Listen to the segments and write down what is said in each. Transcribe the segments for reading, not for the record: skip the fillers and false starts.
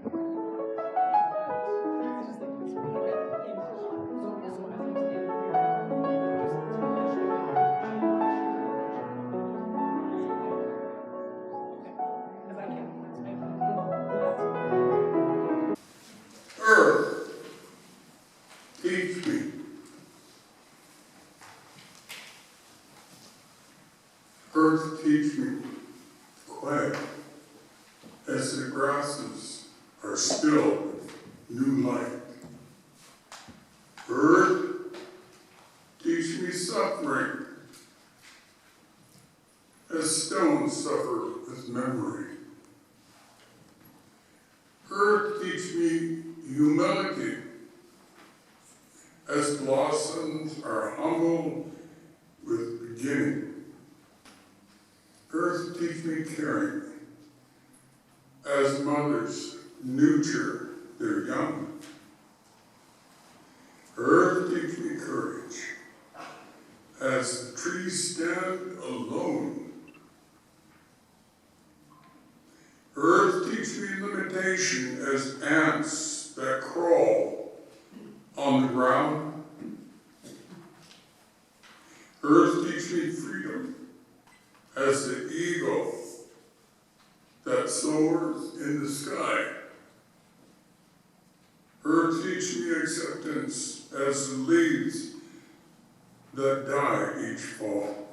Earth, teach me. Earth, teach me quiet as the grasses are still with new light. Earth, teach me suffering as stones suffer with memory. Earth, teach me humility as blossoms are humble with beginning. Earth, teach me caring as mothers nurture their young. Earth, teach me courage as the trees stand alone. Earth, teach me limitation as ants that crawl on the ground. Earth, teach me freedom as the eagle that soars in the sky. Earth, teach me acceptance as the leaves that die each fall.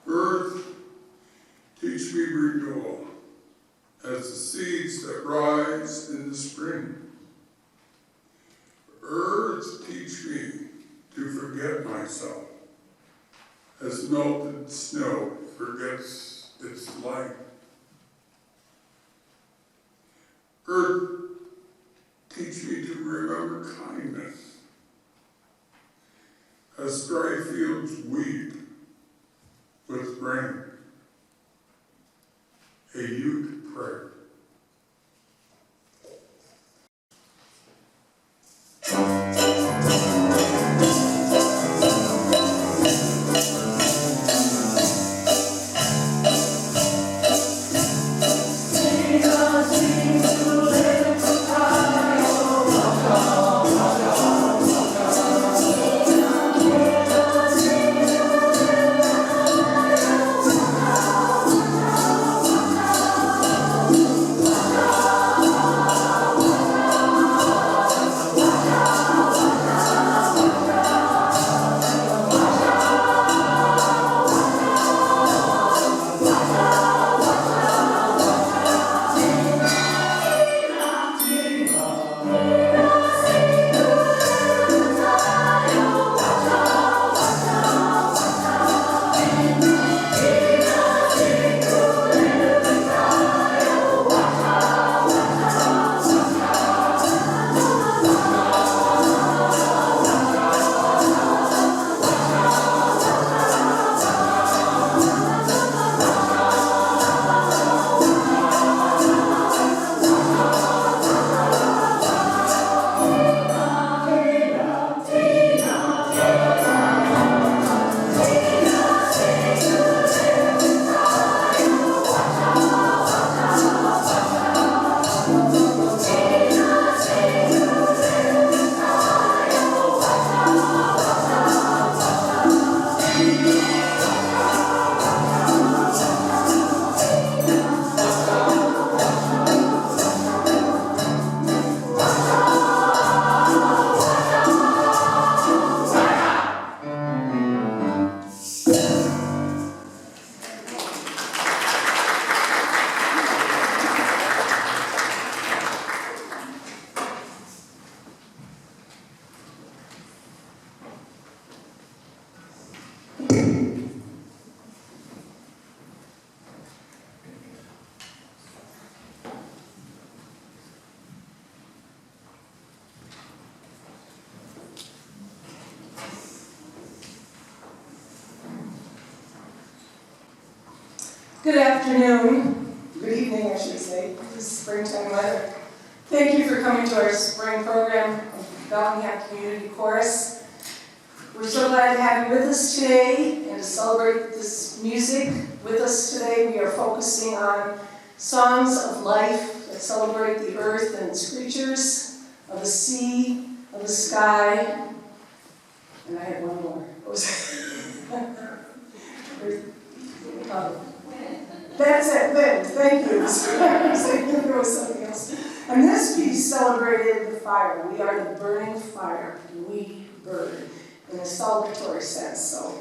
Earth, teach me renewal as the seeds that rise in the spring. Earth, teach me to forget myself as melted snow forgets its light. Earth, teach me to remember kindness as dry fields weep with rain. A youth prayer. Good afternoon, good evening I should say, this is springtime weather. Thank you for coming to our spring program of Bellingham Community Chorus. We're so glad to have you with us today and to celebrate this music with us today. We are focusing on songs of life that celebrate the earth and its creatures, of the sea, of the sky. And I had one more. What was that's it, Lynn, thank you. I was thinking there was something else. And this piece celebrated the fire. We are the burning fire. We burn in a celebratory sense. So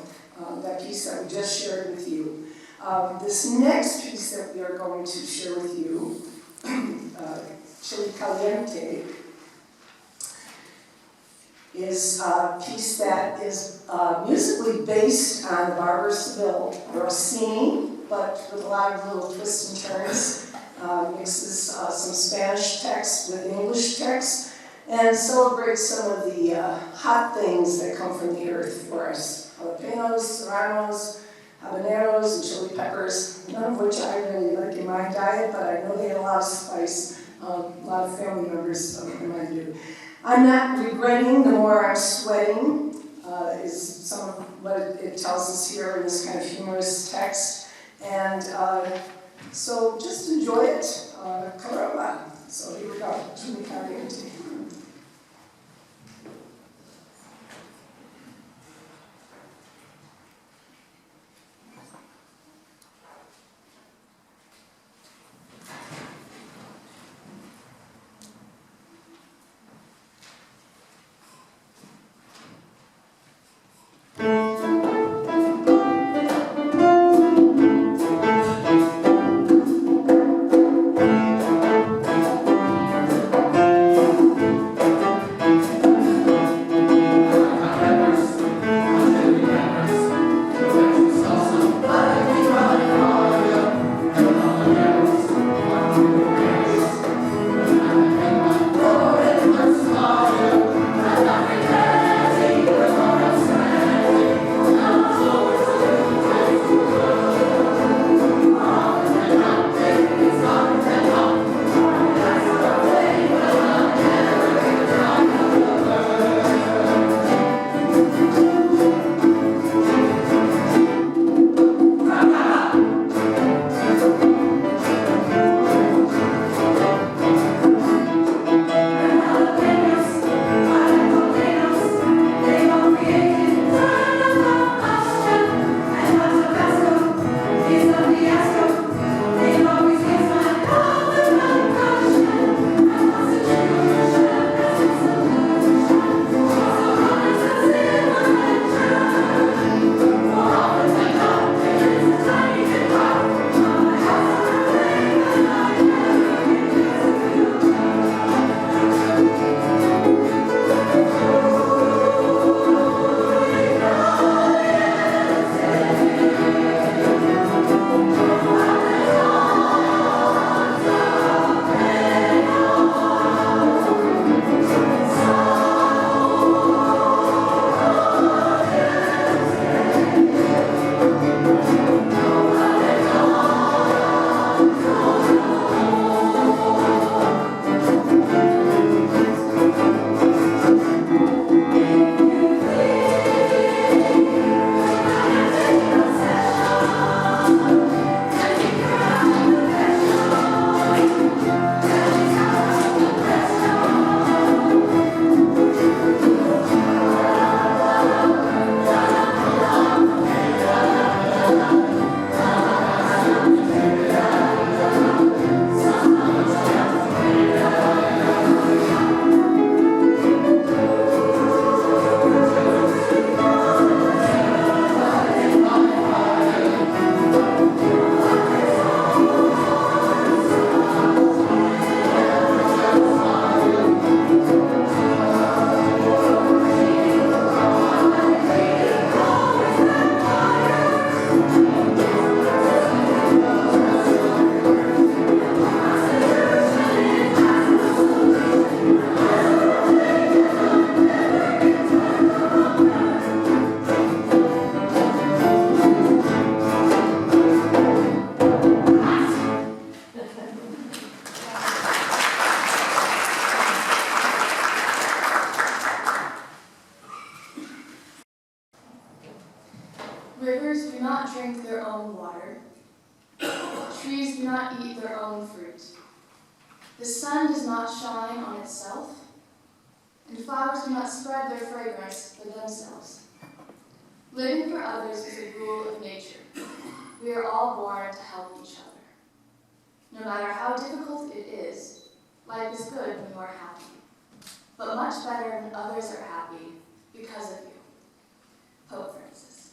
that piece that we just shared with you. This next piece that we are going to share with you, Chili Caliente, is a piece that is musically based on the Barber Seville Rossini, but with a lot of little twists and turns. Mixes some Spanish text with English text, and celebrates some of the hot things that come from the earth for us. Jalapenos, serranos, habaneros, and chili peppers, none of which I really like in my diet, but I know they have a lot of spice. A lot of family members in mine do. I'm not regretting the more I'm sweating, is some of what it tells us here in this kind of humorous text. And so just enjoy it. Caramba. So here we go. Chili Caliente. trees do not eat their own fruit. The sun does not shine on itself, and flowers do not spread their fragrance for themselves. Living for others is a rule of nature. We are all born to help each other. No matter how difficult it is, life is good when you are happy, but much better when others are happy because of you. Pope Francis.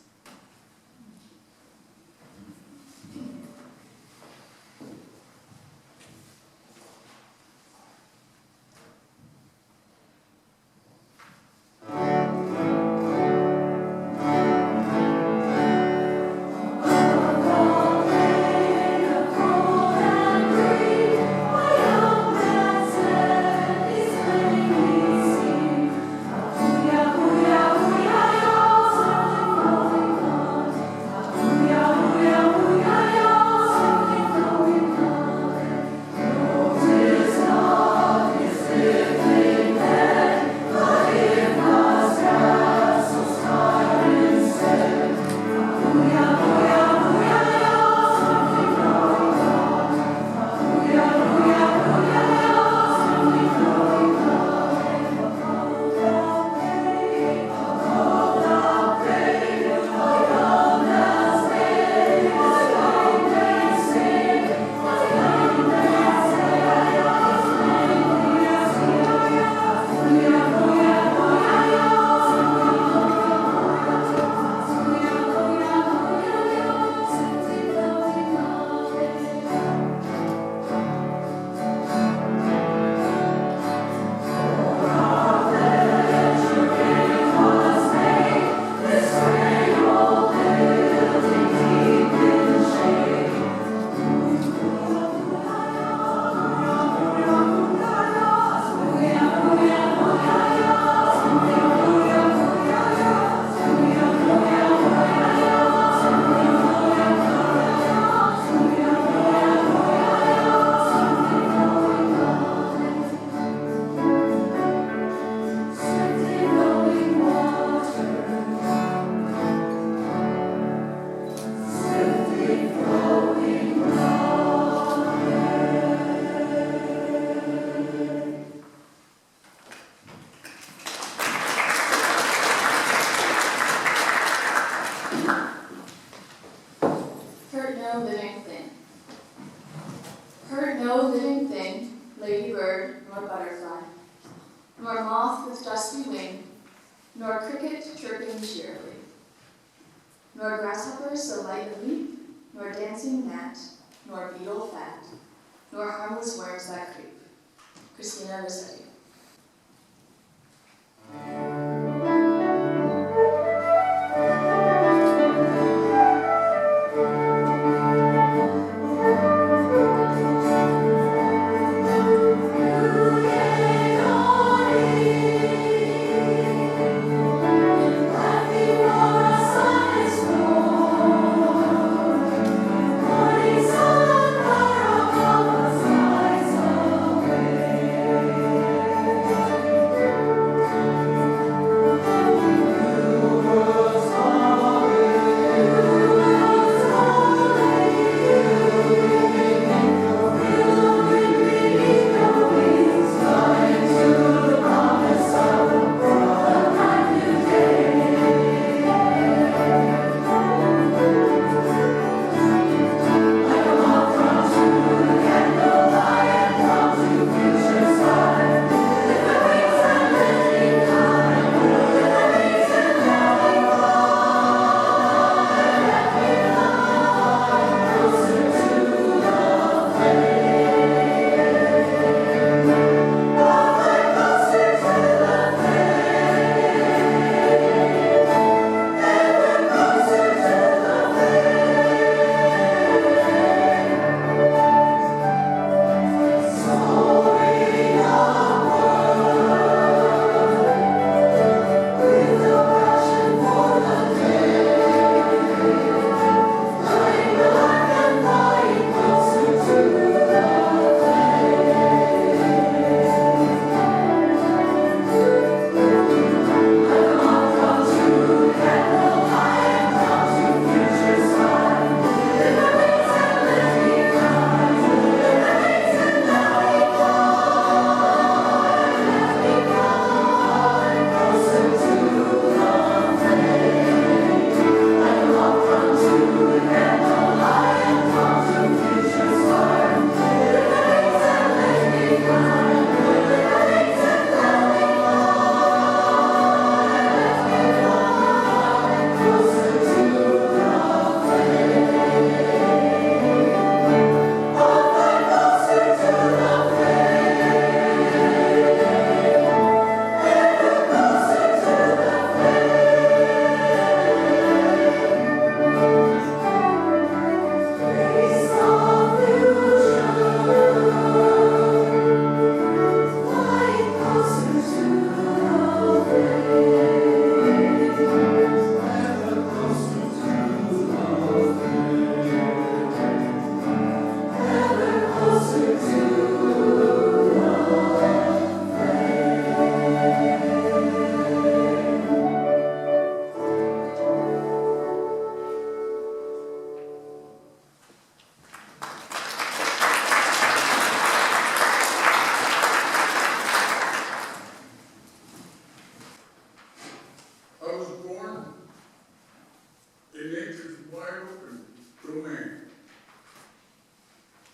Hurt no living thing. Hurt no living thing, ladybird nor butterfly, nor moth with dusty wing, nor cricket chirping cheerily, nor grasshopper so light of leap, nor dancing gnat, nor beetle fat, nor harmless worms that creep. Christina Rossetti.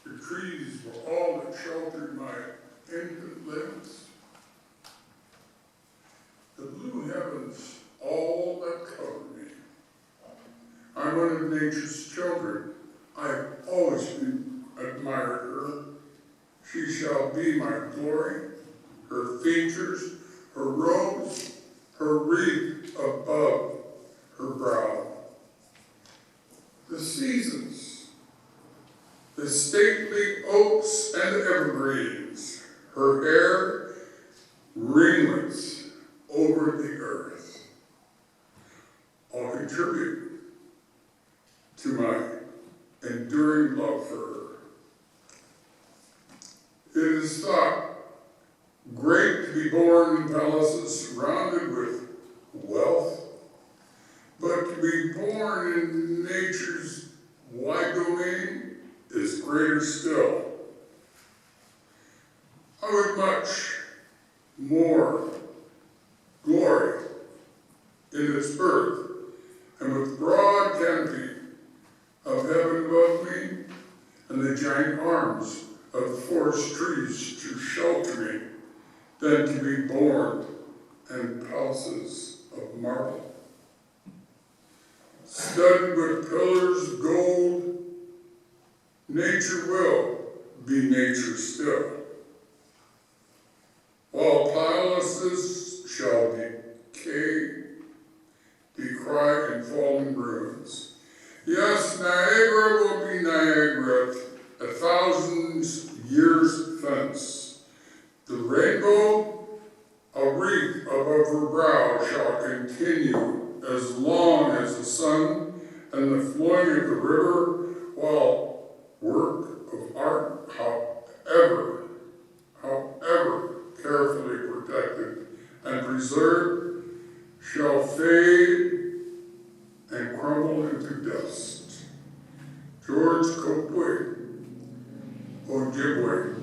The trees were all that sheltered my infant limbs. The blue heavens, all that covered me. I'm one of nature's children. I've always admired her. She shall be my glory, her features, her robes, her wreath above her brow. The seasons, the stately oaks and evergreens, her hair ringlets over the earth, all contribute to my enduring love for her. It is thought great to be born in palaces surrounded with wealth, but to be born in nature's wide domain is greater still. I would much more glory in its birth, and with broad canopy of heaven above me, and the giant arms of the forest trees to shelter me, than to be born in palaces of marble, studded with pillars of gold. Nature will be nature still, while palaces shall decay, decry, and fall in ruins. Yes, Niagara will be Niagara, 1,000 years thence. The rainbow, a wreath above her brow, shall continue as long as the sun and the flowing of the river, while work of art, however carefully protected and preserved, shall fade and crumble into dust. George Copley, Ojibwe.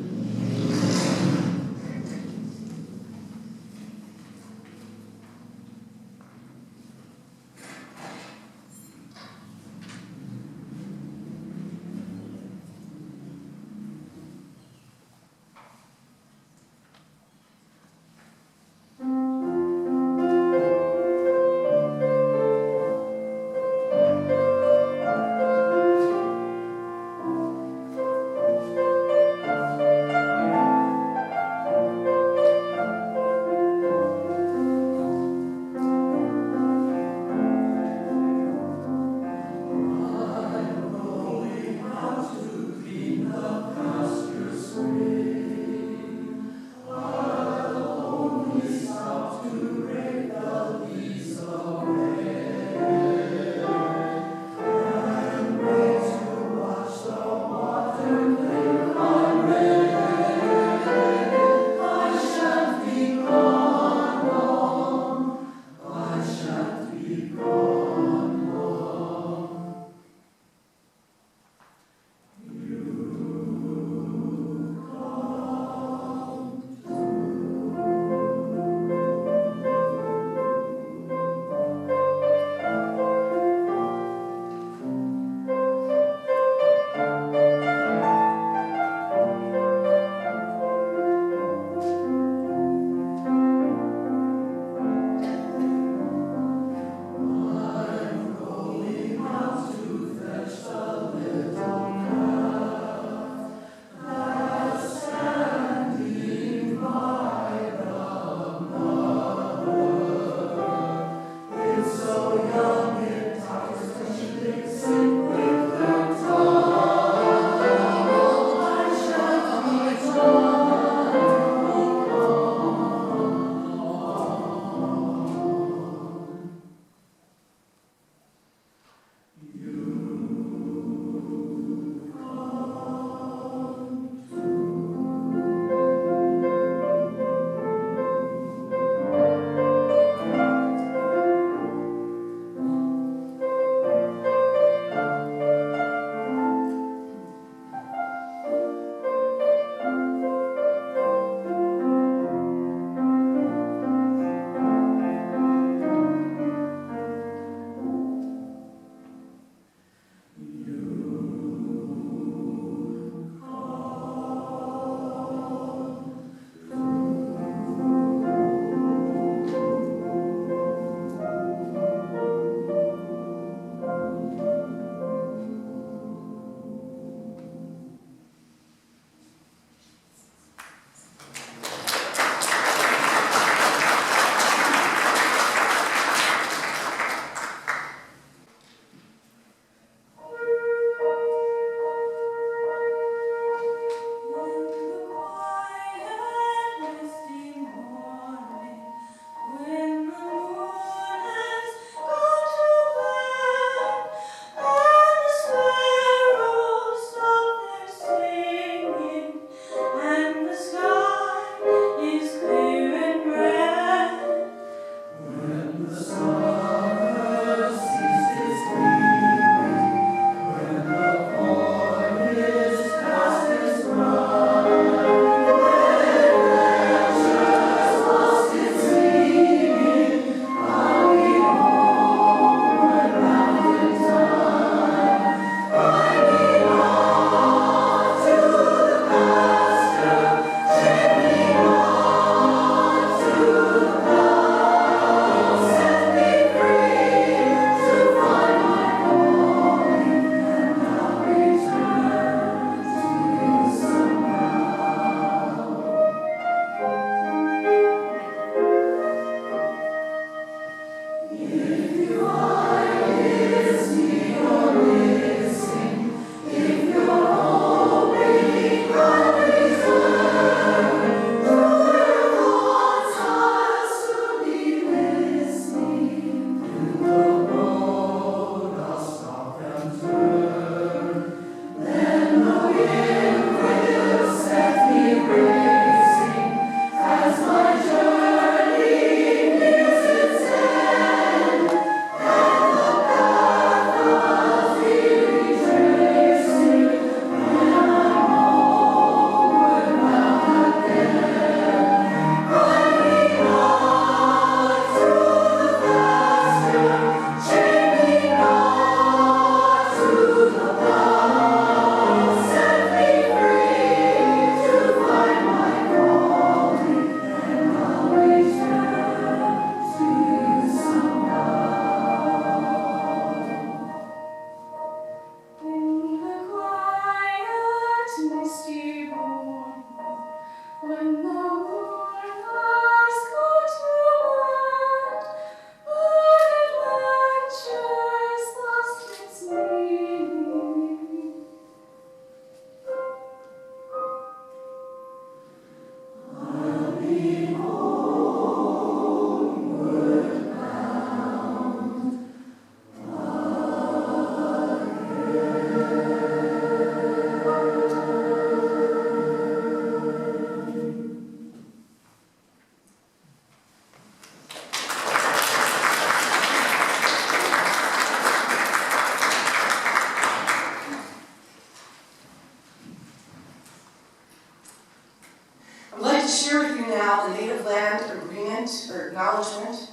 share with you now the native land agreement or acknowledgement.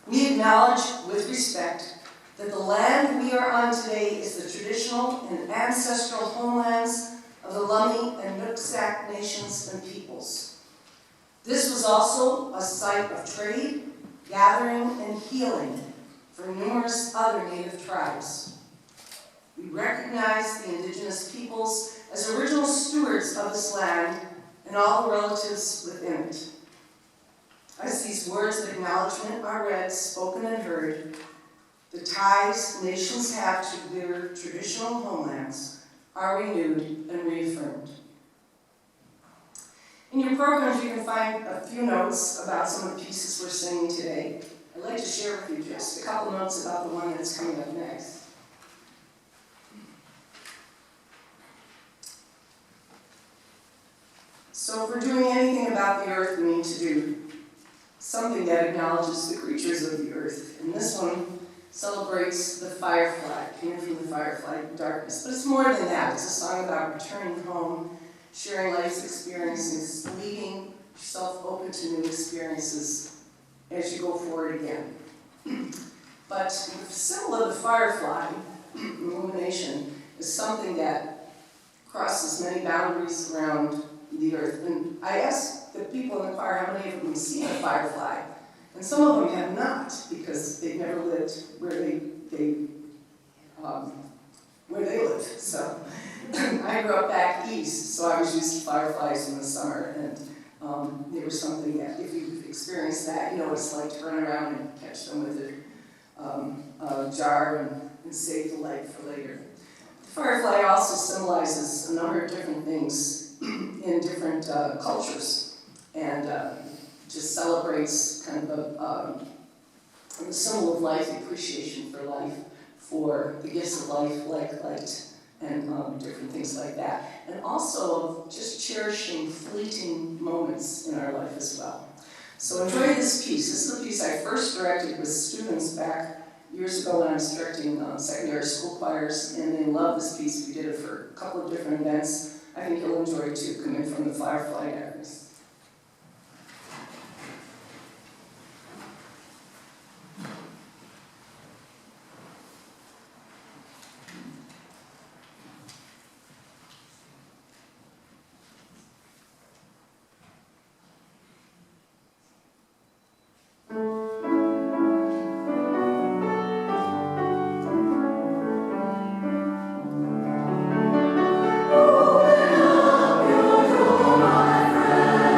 We acknowledge with respect that the land we are on today is the traditional and ancestral homelands of the Lummi and Nooksack nations and peoples. This was also a site of trade, gathering, and healing for numerous other native tribes. We recognize the indigenous peoples as original stewards of this land and all the relatives within it. As these words of acknowledgement are read, spoken, and heard, the ties nations have to their traditional homelands are renewed and reaffirmed. In your programs, you can find a few notes about some of the pieces we're singing today. I'd like to share with you just a couple notes about the one that's coming up next. So if we're doing anything about the earth, we need to do something that acknowledges the creatures of the earth. And this one celebrates the firefly, came from the firefly darkness. But it's more than that. It's a song about returning home, sharing life's experiences, leaving yourself open to new experiences as you go forward again. But the symbol of the firefly, illumination, is something that crosses many boundaries around the earth. And I asked the people in the choir how many of them have seen a firefly, and some of them have not, because they've never lived where they live. So I grew up back east, so I was used to fireflies in the summer, and they were something that, if you've experienced that, you know what it's like to run around and catch them with a jar and save the light for later. The firefly also symbolizes a number of different things in different cultures, and just celebrates kind of a symbol of life, appreciation for life, for the gifts of life like light and different things like that. And also of just cherishing fleeting moments in our life as well. So enjoy this piece. This is a piece I first directed with students back years ago when I was directing secondary school choirs, and they love this piece. We did it for a couple of different events. I think you'll enjoy it too, coming from the Firefly Diaries. Open up your door, my friend.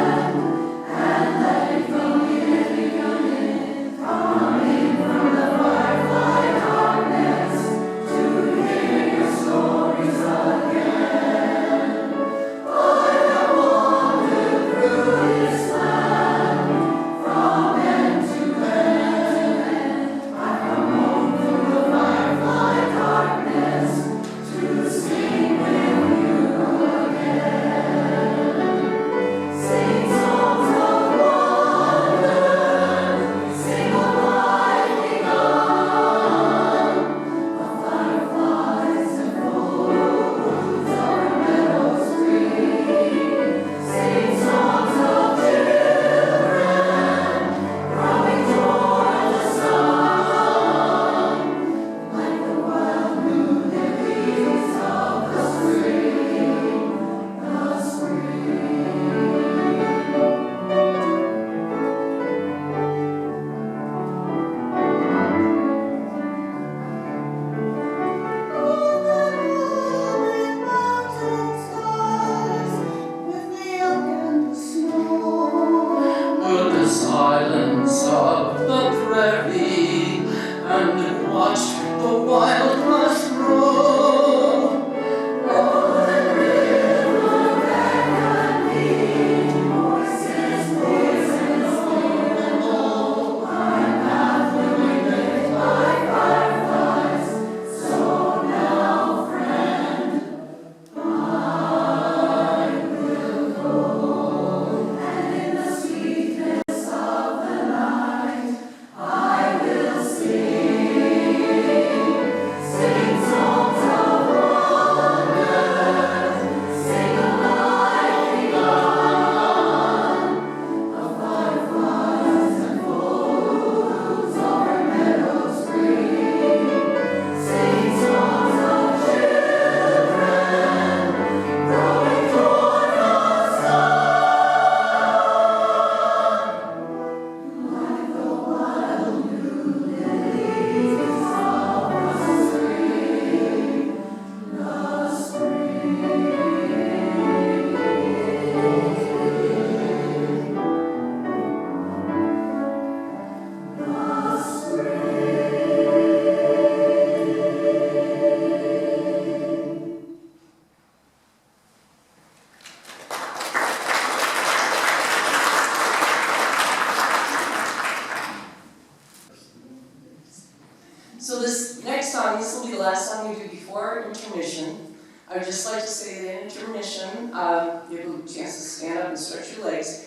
you have a chance to stand up and stretch your legs.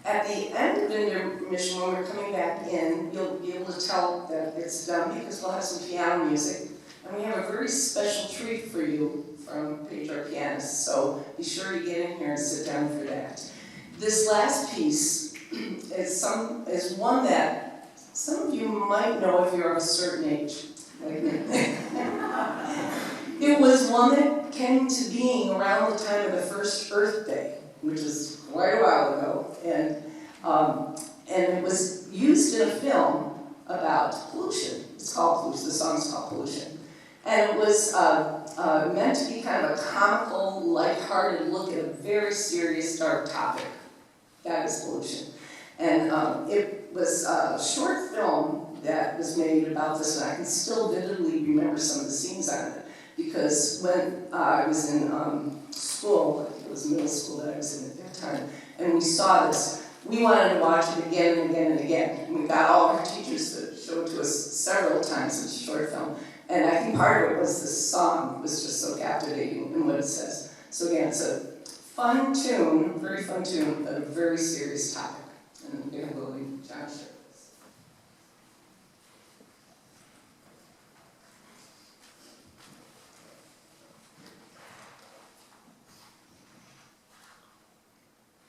At the end of intermission, when we're coming back in, you'll be able to tell that it's done because we'll have some piano music. And we have a very special treat for you from Paige, our pianist. So be sure to get in here and sit down for that. This last piece is one that some of you might know if you're of a certain age, like me. It was one that came to being around the time of the first Earth Day, which is quite a while ago, and it was used in a film about pollution. It's called Pollution. The song's called Pollution, and it was meant to be kind of a comical, lighthearted look at a very serious, dark topic. That is pollution, and it was a short film that was made about this, and I can still vividly remember some of the scenes on it. Because when I was in school, I think it was middle school that I was in at that time, and we saw this, we wanted to watch it again and again and again. And we got all our teachers to show it to us several times in short film. And I think part of it was this song was just so captivating in what it says. So again, it's a fun tune, very fun tune, but a very serious topic. And I'm going to go in John Shirley.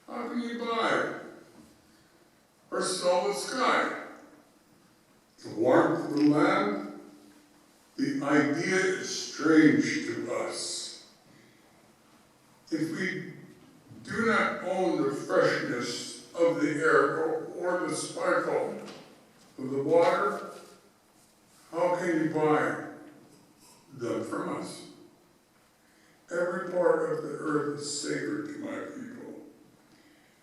How can you buy or sell the sky? The warmth of the land? The idea is strange to us. If we do not own the freshness of the air or the sparkle of the water, how can you buy them from us? Every part of the earth is sacred to my people.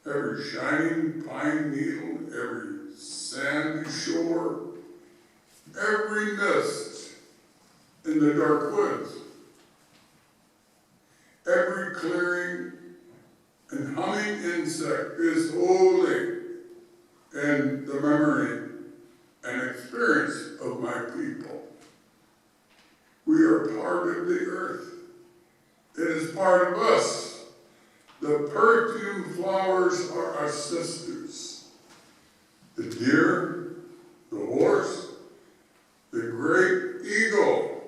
Every shining pine needle, every sandy shore, every mist in the dark woods, every clearing and humming insect is holy in the memory and experience of my people. We are part of the earth. It is part of us. The perfume flowers are our sisters. The deer, the horse, the great eagle,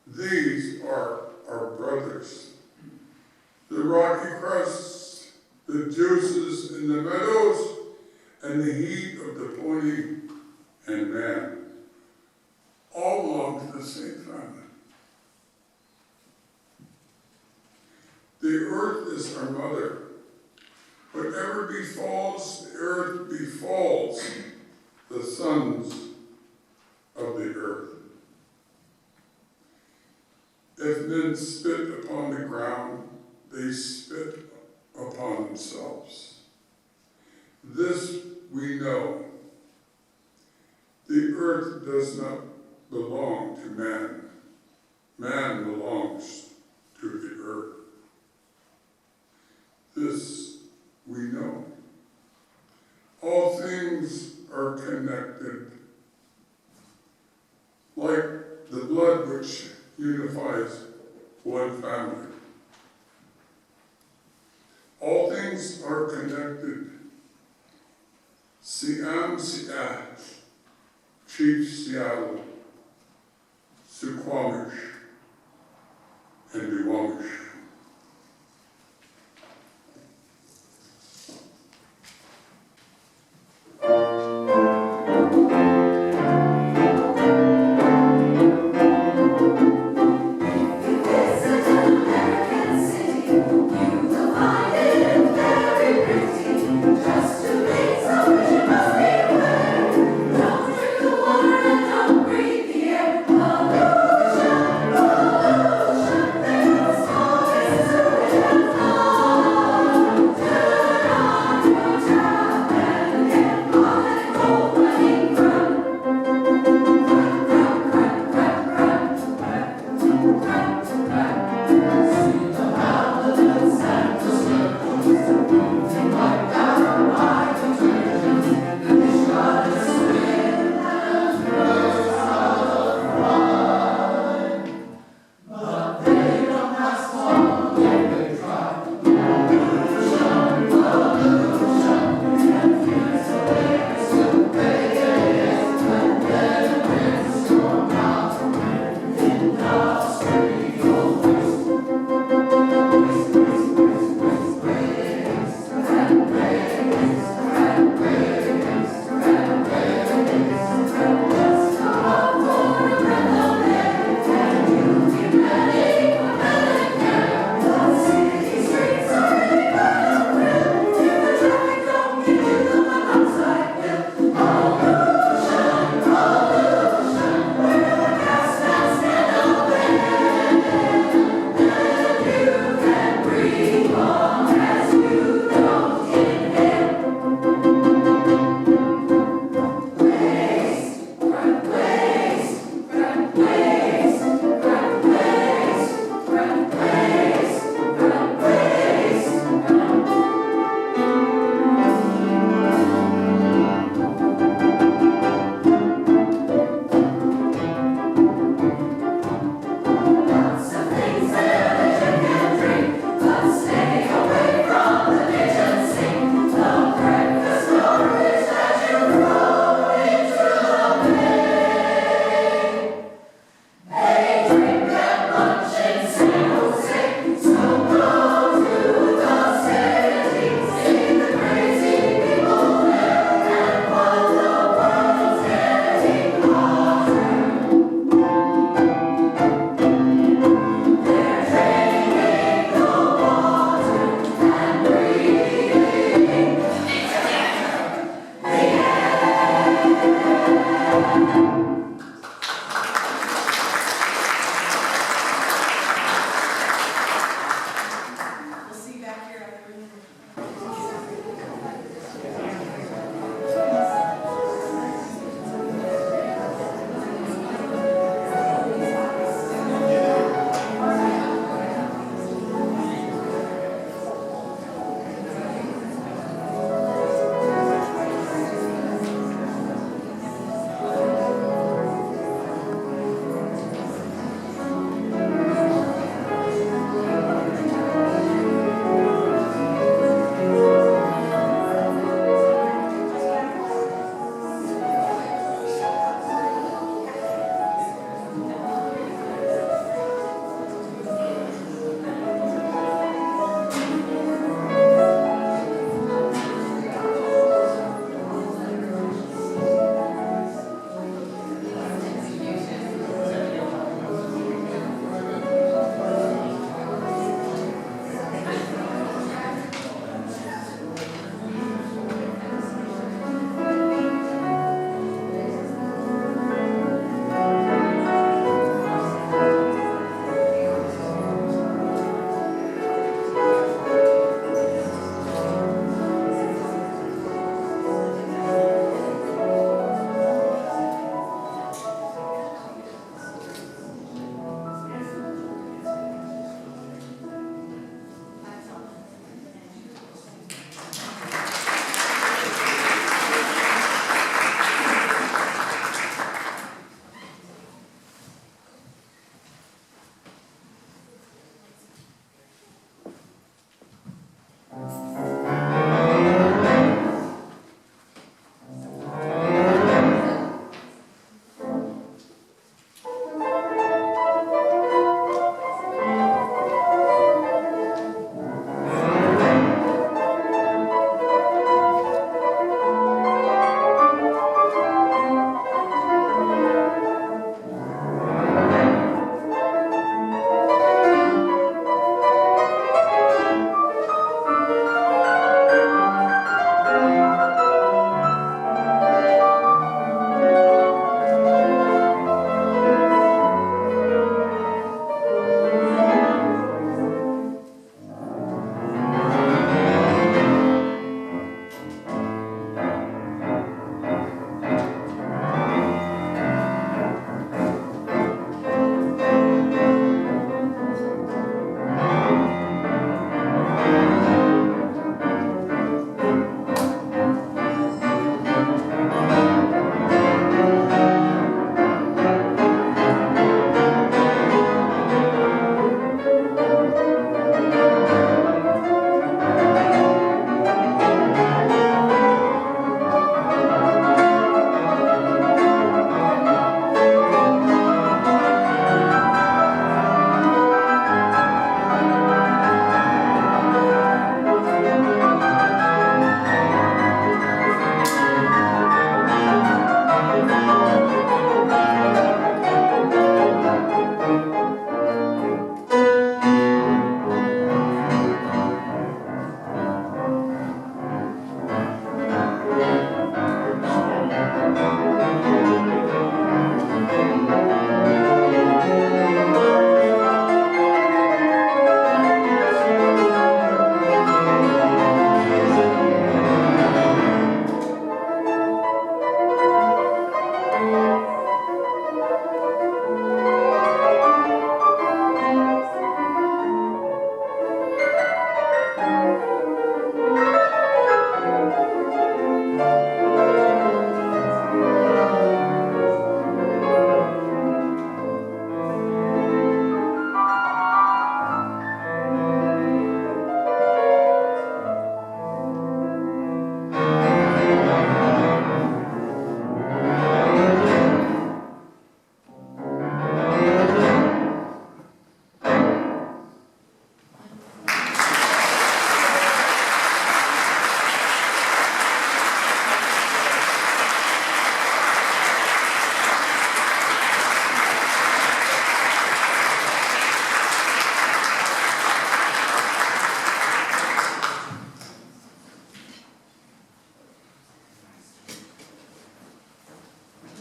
these are our brothers. The rocky crusts, the juices in the meadows, and the heat of the pony and man all belong to the same family. The earth is our mother. Whatever befalls the earth befalls the sons of the earth. If men spit upon the ground, they spit upon themselves. This we know. The earth does not belong to man. Man belongs to the earth. This we know. All things are connected, like the blood which unifies one family. All things are connected. Siam Siat, Chief Seattle, Suquamish, and Duwamish. Don't drink the water and don't breathe the air. Pollution.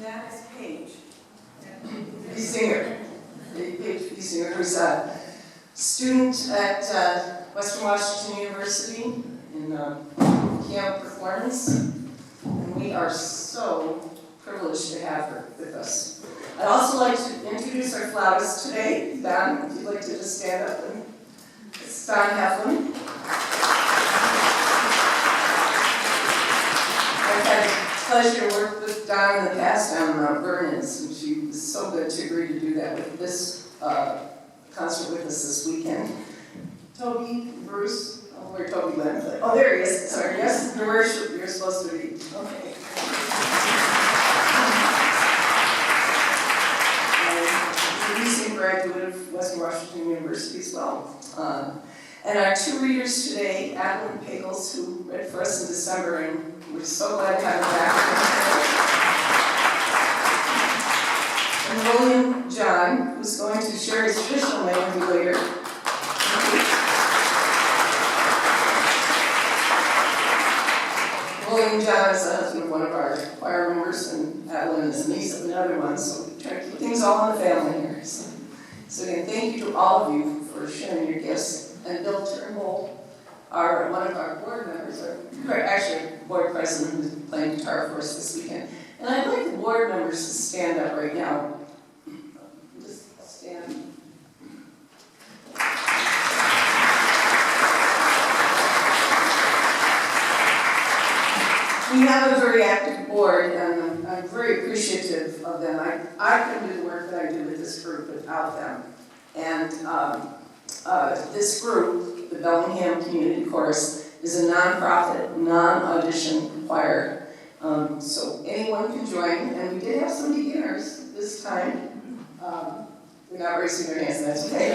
That is Paige. Singer. Paige Singer, who's a student at Western Washington University in piano performance. And we are so privileged to have her with us. I'd also like to introduce our flautist today. Don, if you'd like to just stand up. And it's Don Heflin. I've had the pleasure to work with Don in the past on Vernon's, and she was so good to agree to do that with this concert with us this weekend. Toby, Bruce, oh, where Toby went? Oh, there he is. Sorry, yes, your worship, you're supposed to be. Okay. He's a recent graduate of Western Washington University as well. And our two readers today, Adeline Pagels, who read for us in December, and we're so glad to have her back. And William John, who's going to share his traditional name with you later. William John is the husband of one of our choir members, and Adeline is the niece of another one, so we try to keep things all in the family here. So again, thank you to all of you for sharing your gifts. And Bill Turnbull, one of our board members, or actually board president, who's playing guitar for us this weekend. And I'd like the board members to stand up right now. Just stand. We have a very active board, and I'm very appreciative of them. I couldn't do the work that I do with this group without them. And this group, the Bellingham Bellingham Community Chorus is a nonprofit, non-audition choir. So anyone can join, and we did have some beginners this time. They're not raising their hands, and that's okay.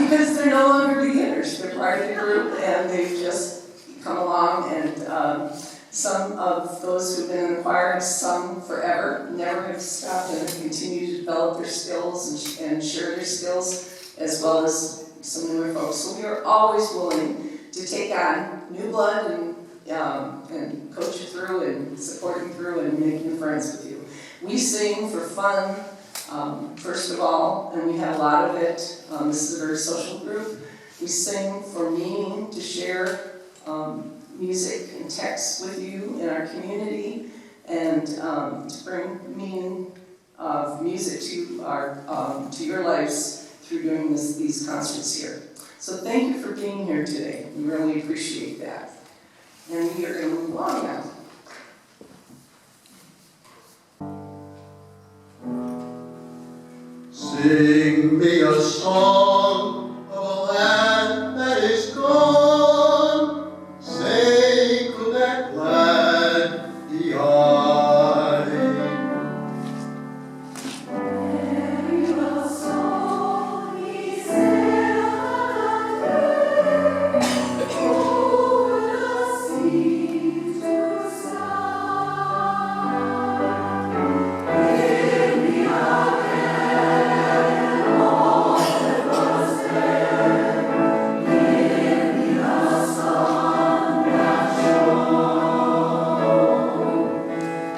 Because they're no longer beginners. They're part of the group, and they've just come along, and some of those who've been in the choir have sung forever, never have stopped, and have continued to develop their skills and share their skills, as well as some newer folks. So we are always willing to take on new blood and coach you through and support you through and make new friends with you. We sing for fun, first of all, and we have a lot of it. This is a very social group. We sing for meaning, to share music and text with you in our community, and to bring meaning of music to your lives through doing these concerts here. So thank you for being here today. We really appreciate that. And we are going to move on now. Sing me a song of a land that is gone. Say, could that glad be I? Every soul he sailed on a day over the sea to sky. Give me a hand, all that was there. Give me a sun that shone.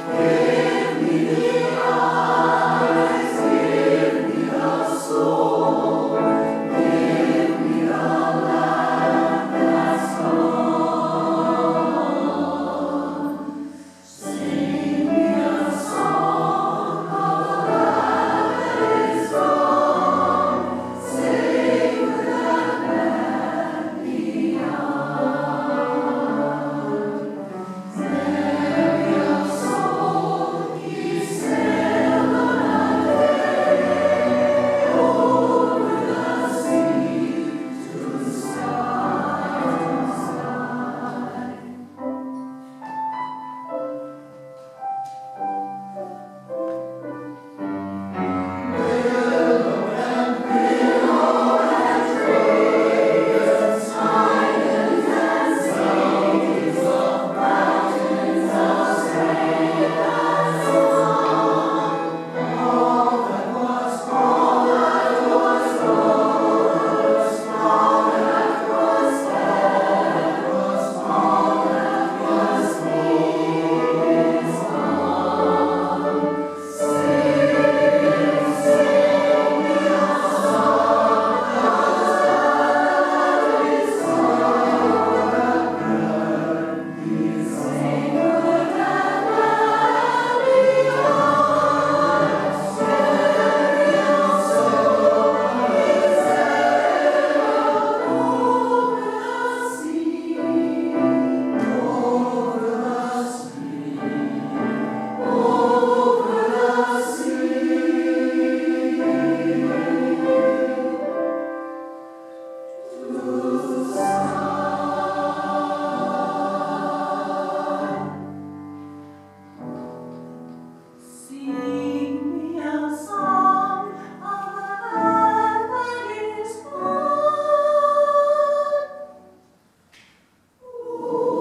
Give me the eyes, give me the soul, give me a land that's gone. Sing me a song of a land that is gone. Say with that land beyond. Every soul he sailed on a day over the sea to sky. Willow and willow and fragrance, islands and sails of mountains of sand and sun. All that was gone, that was lost, all that was dead was all that was me is gone. Sing, sing me a song of that is gone. Sing with that land beyond. Every soul he sailed over the sea, over the sea, over the sea. To sing me a song of a land that is gone. Over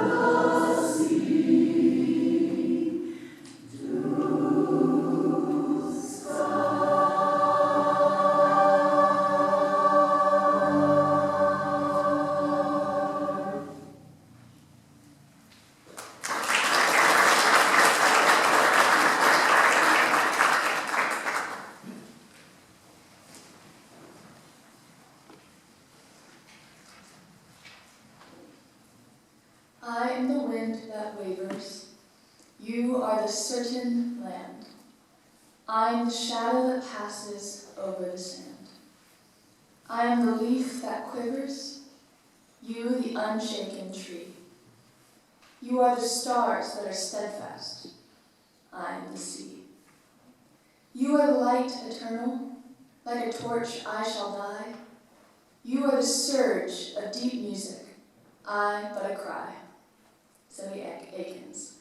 the sea to sky. I am the wind that wavers. You are the certain land. I am the shadow that passes over the sand. I am the leaf that quivers. You the unshaken tree. You are the stars that are steadfast. I am the sea. You are the light eternal. Like a torch I shall die. You are the surge of deep music, I but a cry. Zoe Akins.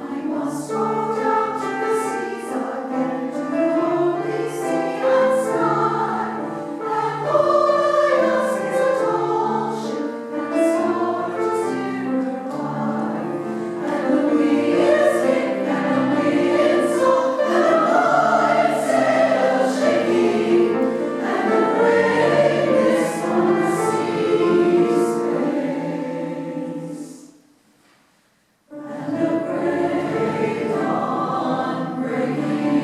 I must go down to the seas again, to the lonely sea and sky. And all I ask is a tall ship and a star to steer her by. And the wind thick and the wind soft and the white sails shaking, and the gray mist on the sea's face. And the gray dawn breaking.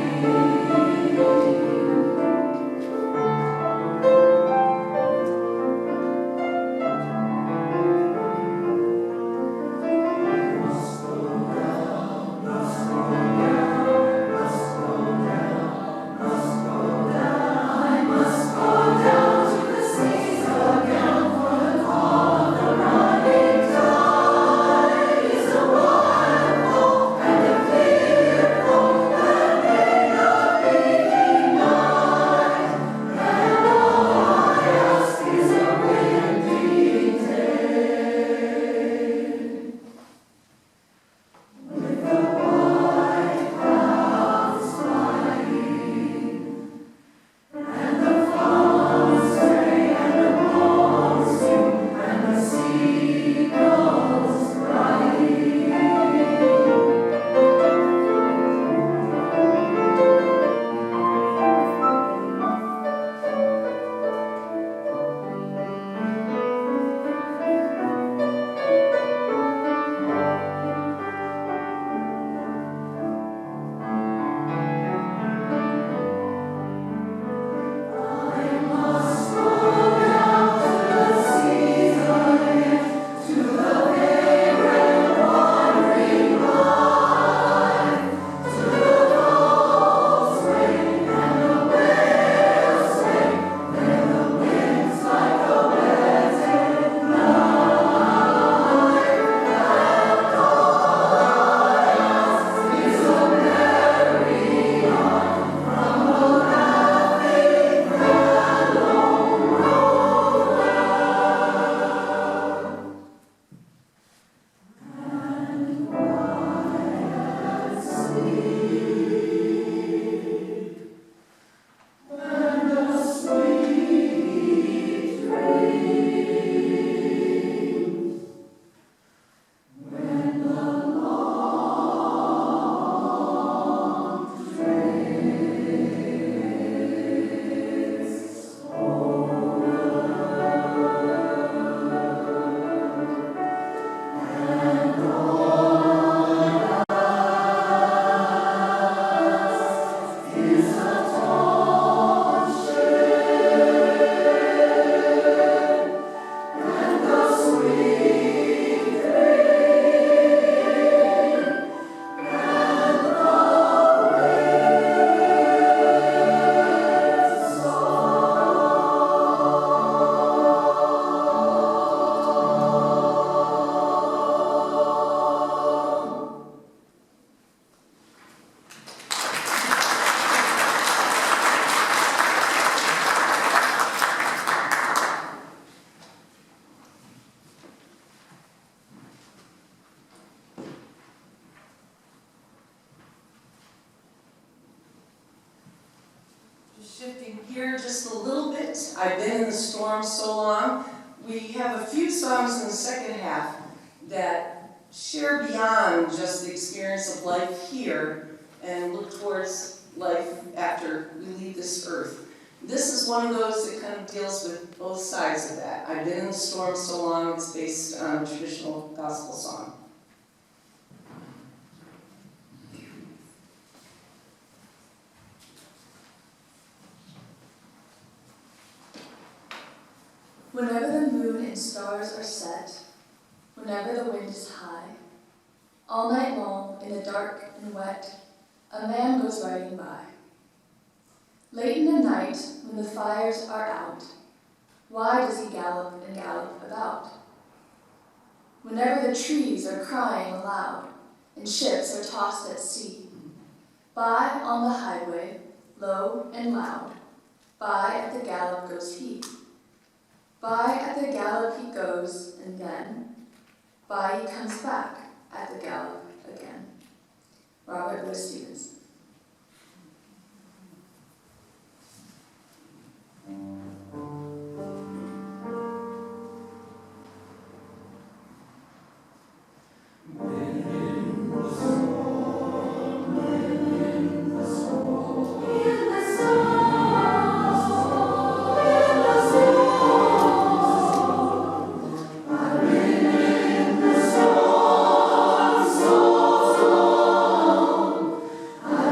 Must go down, must go down, must go down, must go down. I must go down to the seas again, for the call of the running tide is a wild hope and a clear hope that may not be denied. And all I ask is a windy day, with the white clouds flying, and the fawns stray, and the moons sing, and the seagulls crying. I must go down to the seas again, to the vagrant wandering life, to the gulls ring and the whales sing, where the winds like a wetted knife. And all I ask is a merry heart from the laughing fellow rover. And quiet sleep, and a sweet dream, when the long train is over. And all I ask is a tall ship and a sweet dream, and the wind song. Just shifting gear just a little bit. I've been in the storm so long. We have a few songs in the second half that share beyond just the experience of life here and look towards life after we leave this earth. This is one of those that kind of deals with both sides of that. I've been in the storm so long, it's based on a traditional gospel song. Whenever the moon and stars are set, whenever the wind is high, all night long in the dark and wet, a man goes riding by. Late in the night, when the fires are out, why does he gallop and gallop about? Whenever the trees are crying aloud, and ships are tossed at sea, by on the highway, low and loud, by at the gallop goes he. By at the gallop he goes, and then, by he comes back at the gallop again. Robert Louis Stevenson. I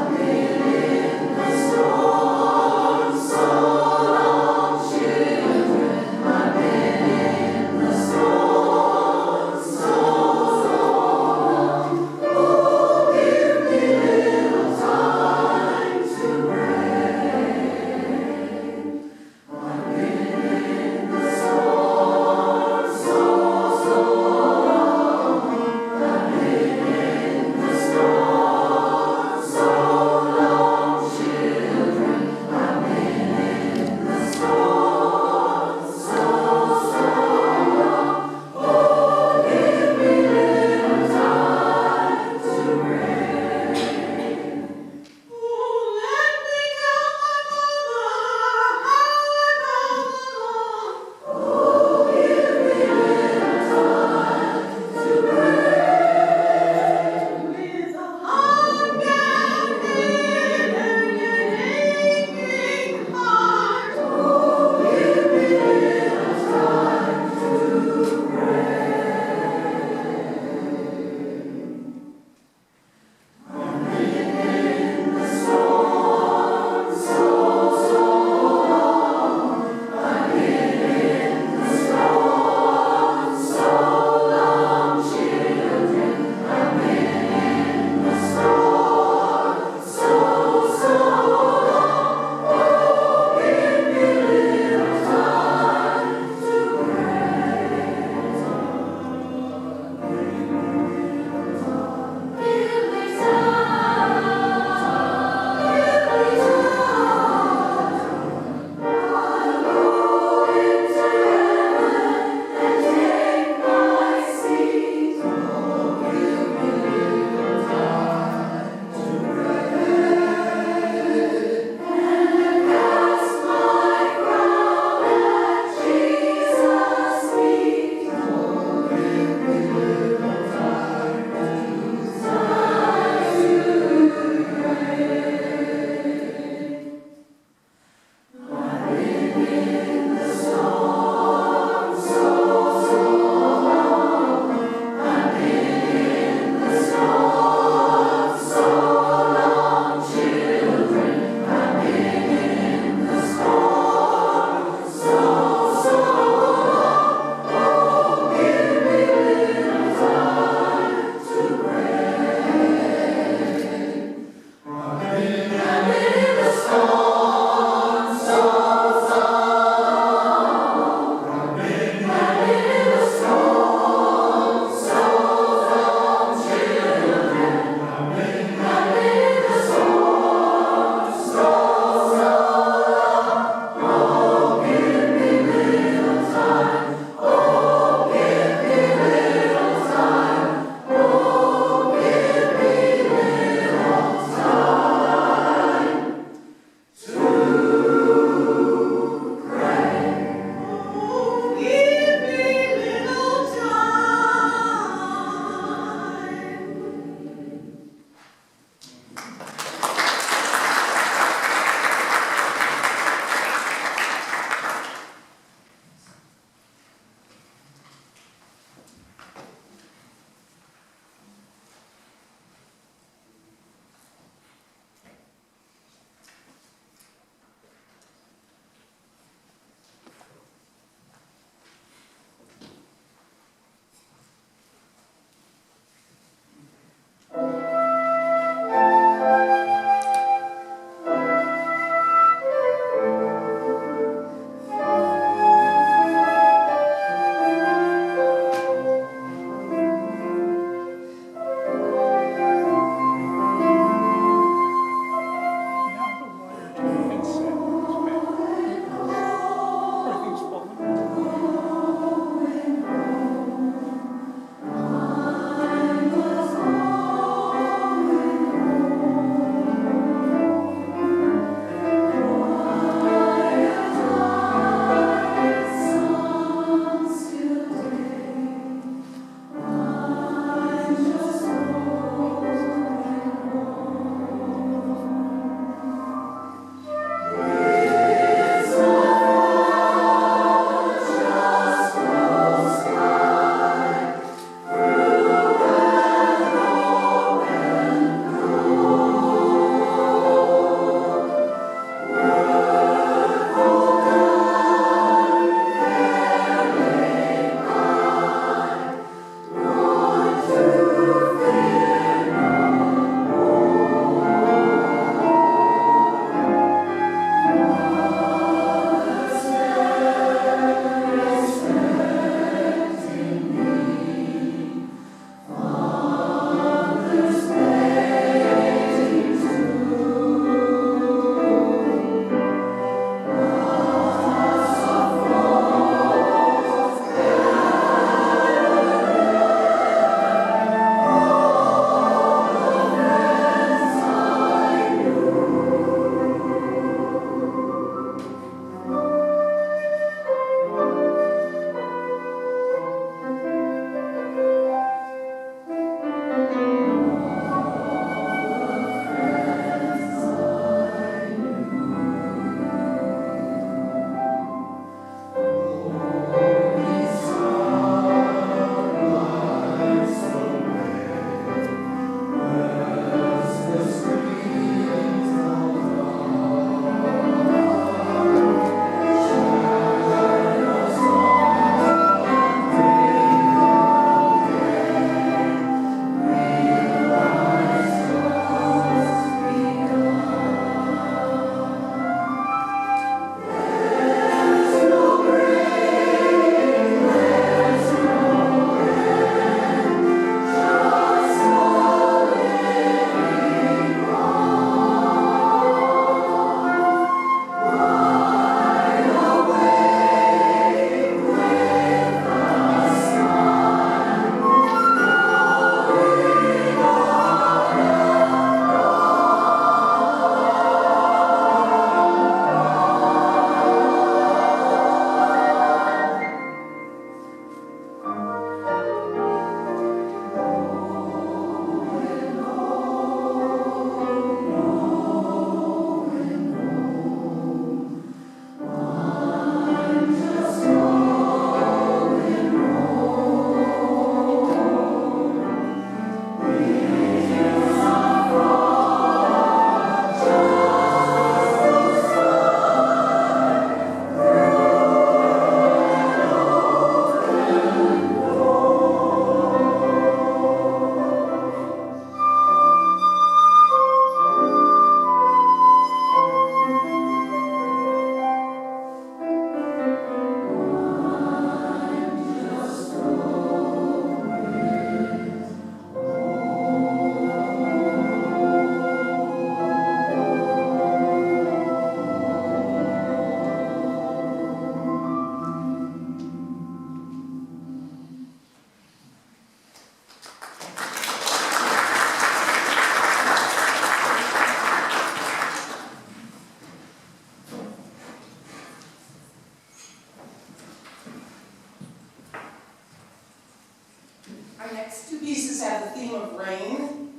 pieces have the theme of rain.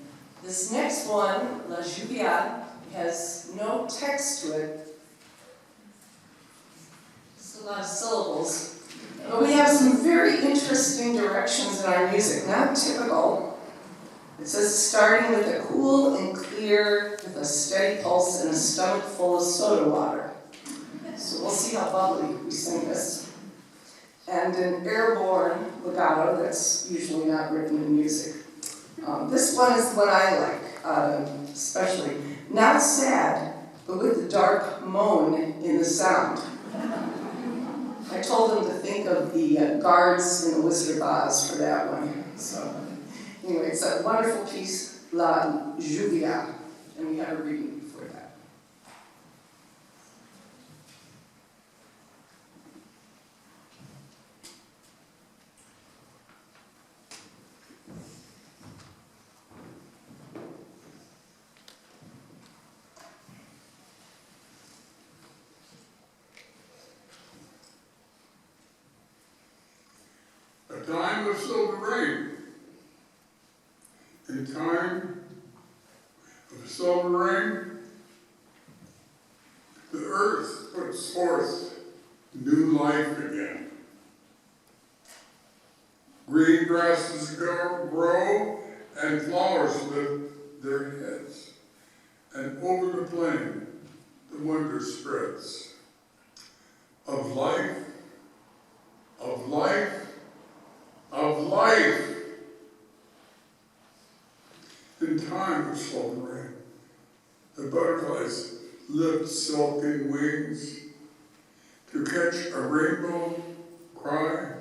This next one, La Lluvia, has no text to it. It's a lot of syllables. But we have some very interesting directions in our music, not typical. It says, starting with a cool and clear, with a steady pulse and a stomach full of soda water. So we'll see how bubbly we sing this. And an airborne legato that's usually not written in music. This one is the one I like, especially. Not sad, but with the dark moan in the sound. I told them to think of the guards in The Wizard of Oz for that one. So, anyway, it's a wonderful piece, La Lluvia, and we have a reading before that. A time of silver rain. In time of silver rain, the earth puts forth new life again. Green grasses grow and flowers lift their heads. And over the plain, the wonder spreads of life, of life, of life. In time of silver rain, the butterflies lift silken wings to catch a rainbow cry.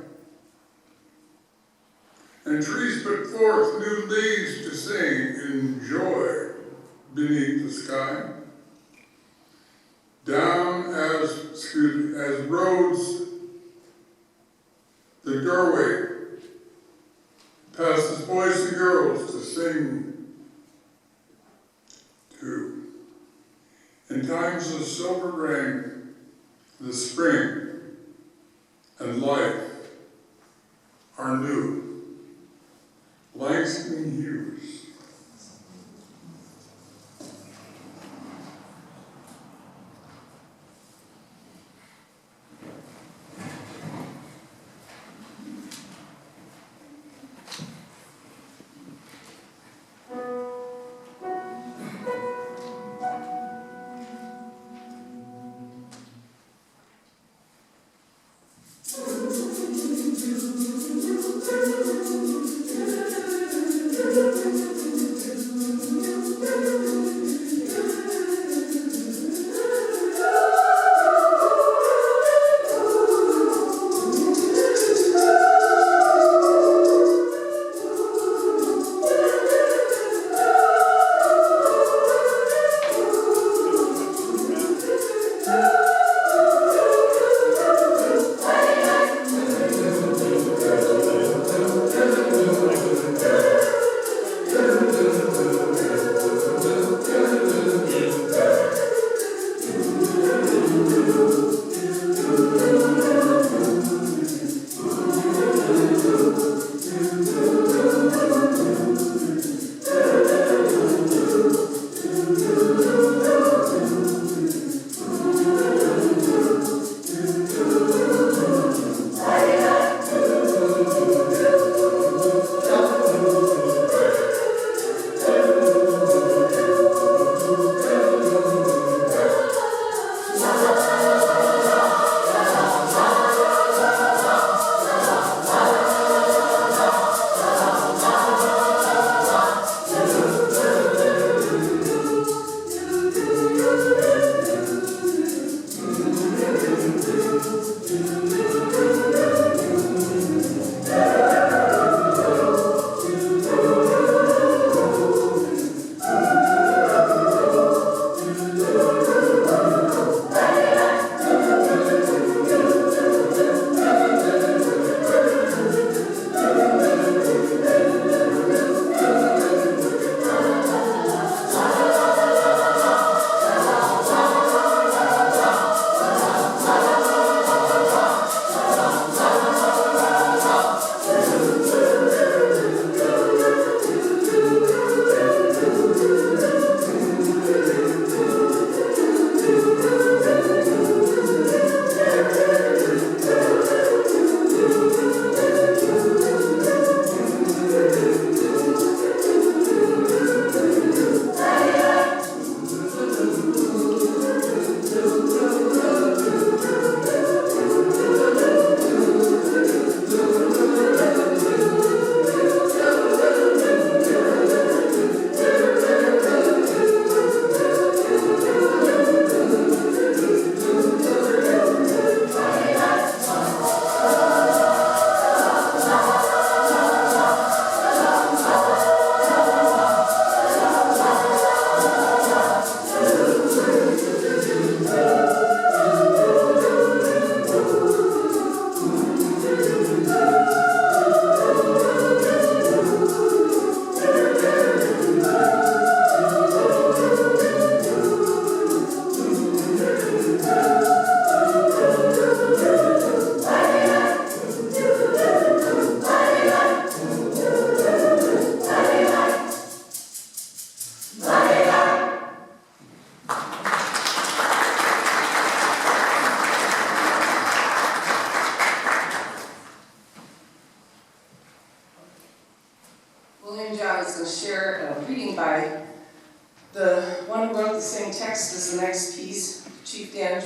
And trees put forth new leaves to sing in joy beneath the sky. Down as roads, the doorway passes boys and girls to sing to. In times of silver rain, the spring and life are new. Langston Hughes. Thank you.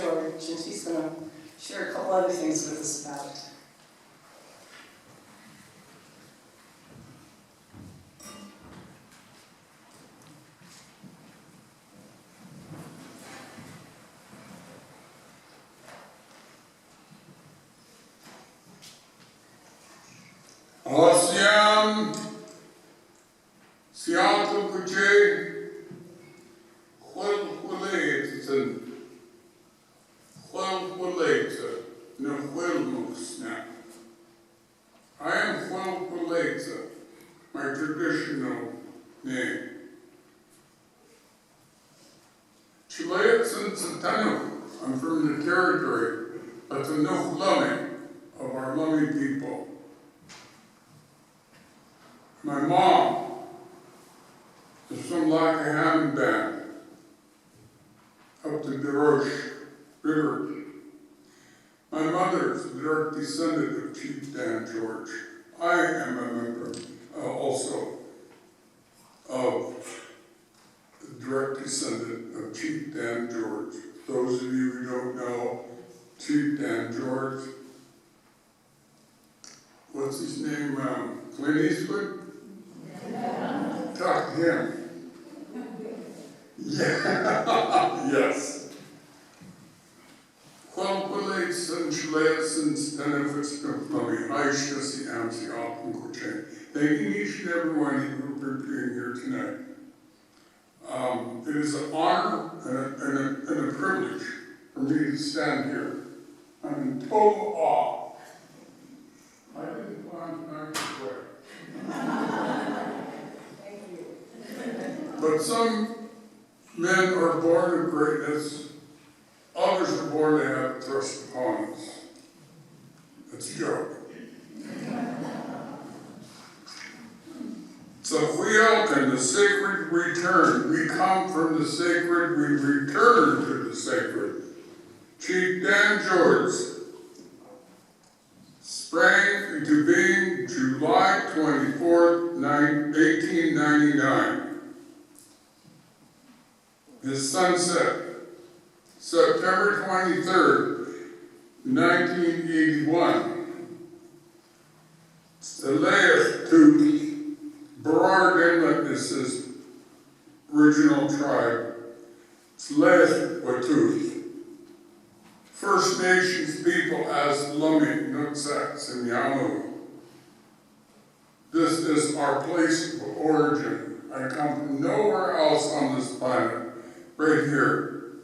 George, and she's going to share a couple other things with us about it. Siato Kuche, Huelhueleta, no Huelmusna. I am Huelhueleta, my traditional name. Chilean Santano, I'm from the territory of the Nuhlami, of our Lummi people. My mom is from Bellingham Band, up the Deroche River. My mother is a direct descendant of Chief Dan George. I am a member also of the direct descendant of Chief Dan George. Those of you who don't know Chief Dan George, what's his name? Clint Eastwood? Talk to him. Yeah, yes. Huelhuele Sanchilean Stenefits Nuflami, Aishasi Amsi Alpin Kuchen. Thanking each and every one of you for being here tonight. It is an honor and a privilege for me to stand here. I'm in total awe. I didn't plan tonight to pray. But some men are born of greatness, others are born to have it thrust upon us. That's a joke. So if we open the sacred return, we come from the sacred, we return to the sacred. Chief Dan George sprang into being July 24th, 1899. His sunset, September 23rd, 1981. Stelea to Berard Inlet is his original tribe. Stelea Watuth. First Nations people as Lummi, Nooksats, and Yamu. This is our place of origin. I come from nowhere else on this planet. Right here,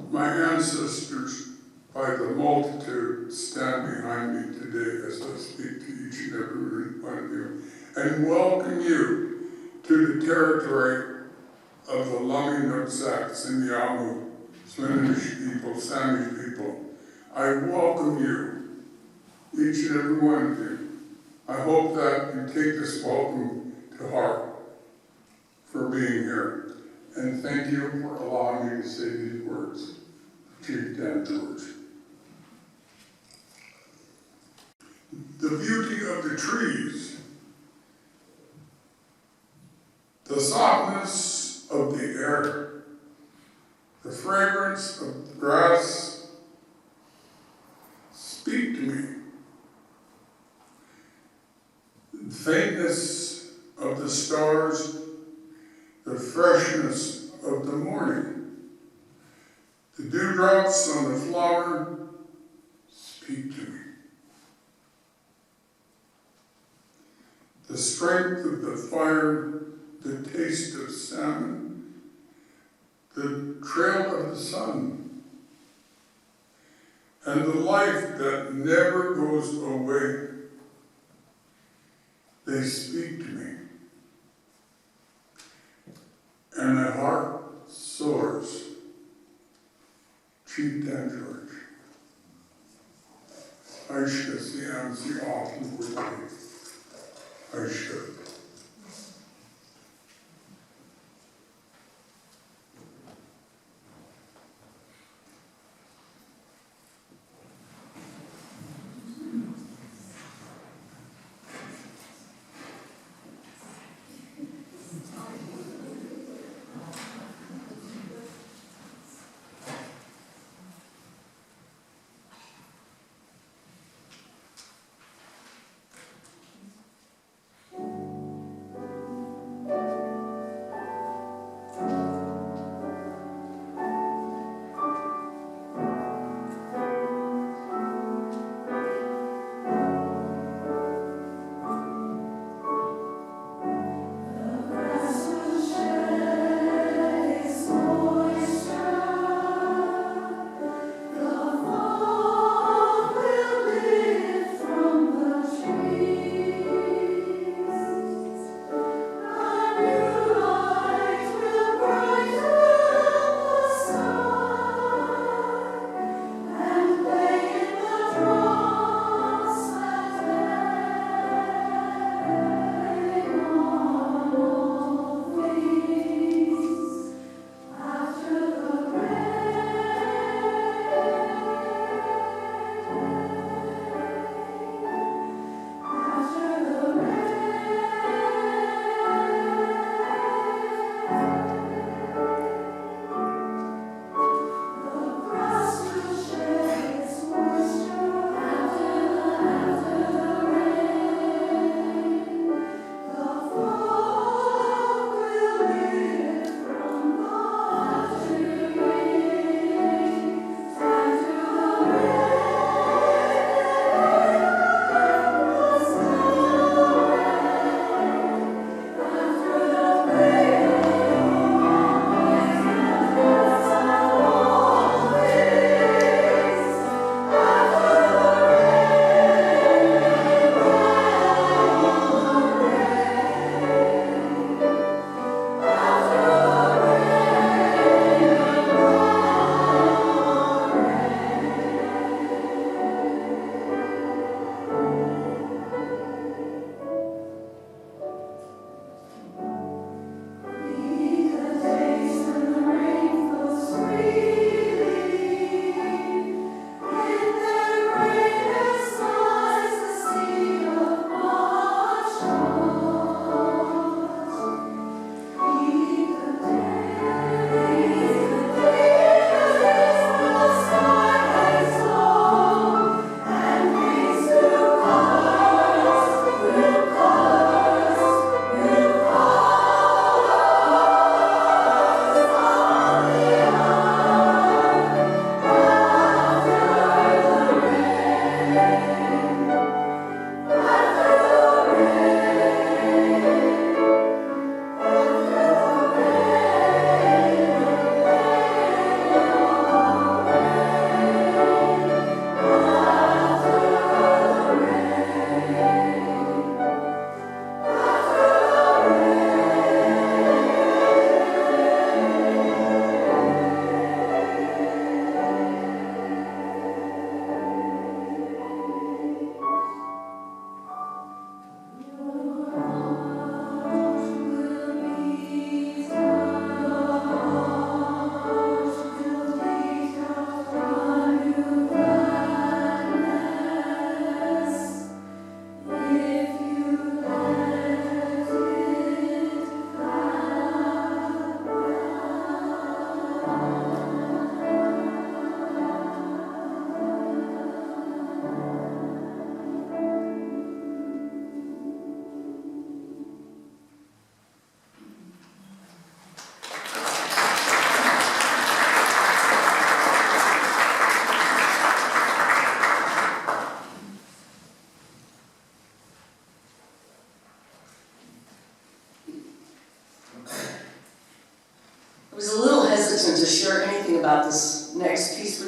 my ancestors, by the multitude, stand behind me today as I speak to each and every one of you, and welcome you to the territory of the Lummi Nooksats and Yamu, Swinish people, Samish people. I welcome you, each and every one of you. I hope that you take this welcome to heart for being here. And thank you for allowing me to say these words, Chief Dan George. The beauty of the trees, the softness of the air, the fragrance of the grass, speak to me. The faintness of the stars, the freshness of the morning, the dewdrops on the flower, speak to me. The strength of the fire, the taste of salmon, the trail of the sun, and the life that never goes away, they speak to me. And my heart soars. Chief Dan George. I should see often with me. I should.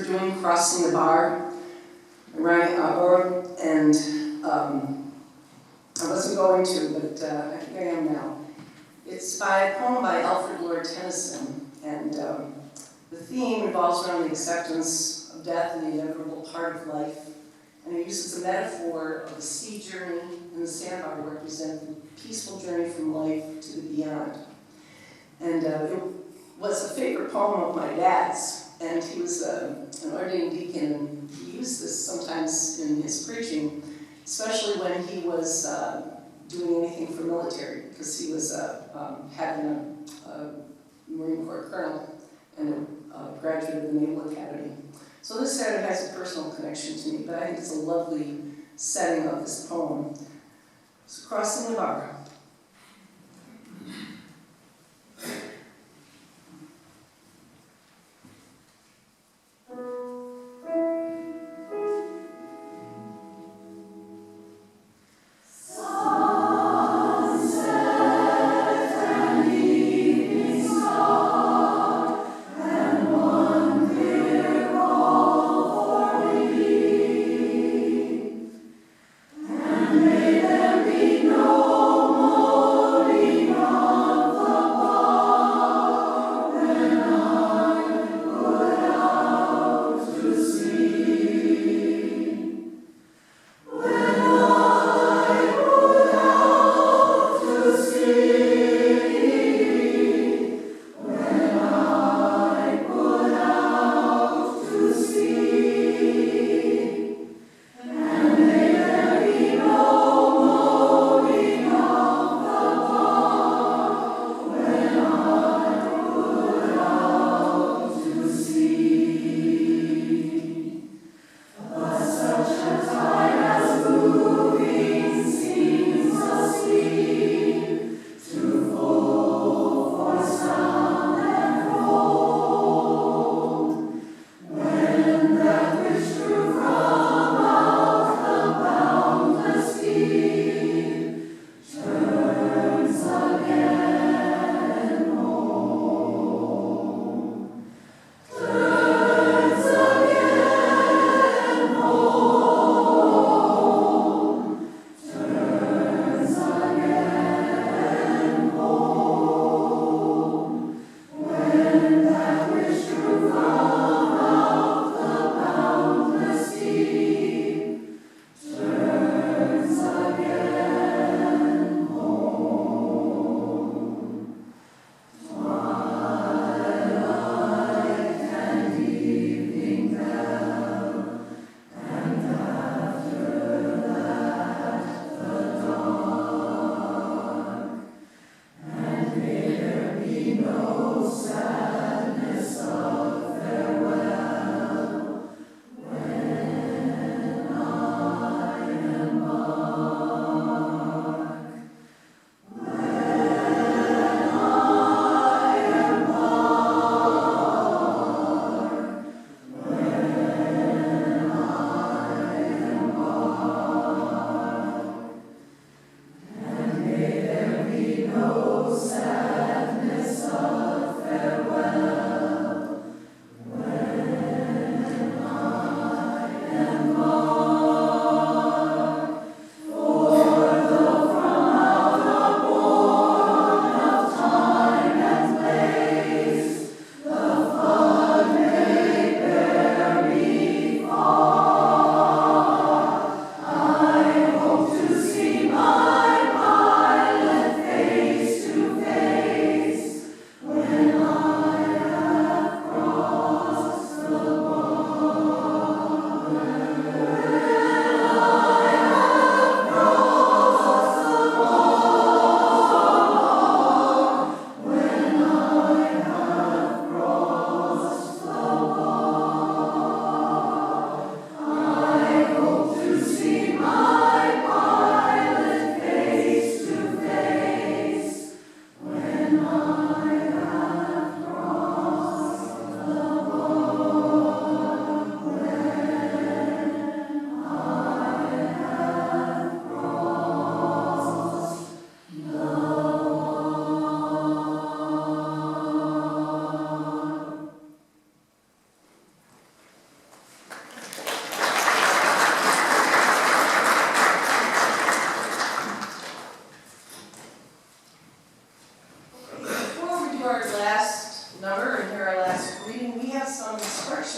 doing Crossing the Bar. And I wasn't going to, but I think I am now. It's by a poem by Alfred Lord Tennyson, and the theme revolves around the acceptance of death and the inevitable part of life. And it uses a metaphor of the sea journey and the sandbar to represent the peaceful journey from life to the beyond. And it was a favorite poem of my dad's, and he was an ordained deacon, and he used this sometimes in his preaching, especially when he was doing anything for military, because he was having a Marine Corps colonel and a graduate of the Naval Academy. So this sort of has a personal connection to me, but I think it's a lovely setting of this poem. So Crossing the Bar. May there be no more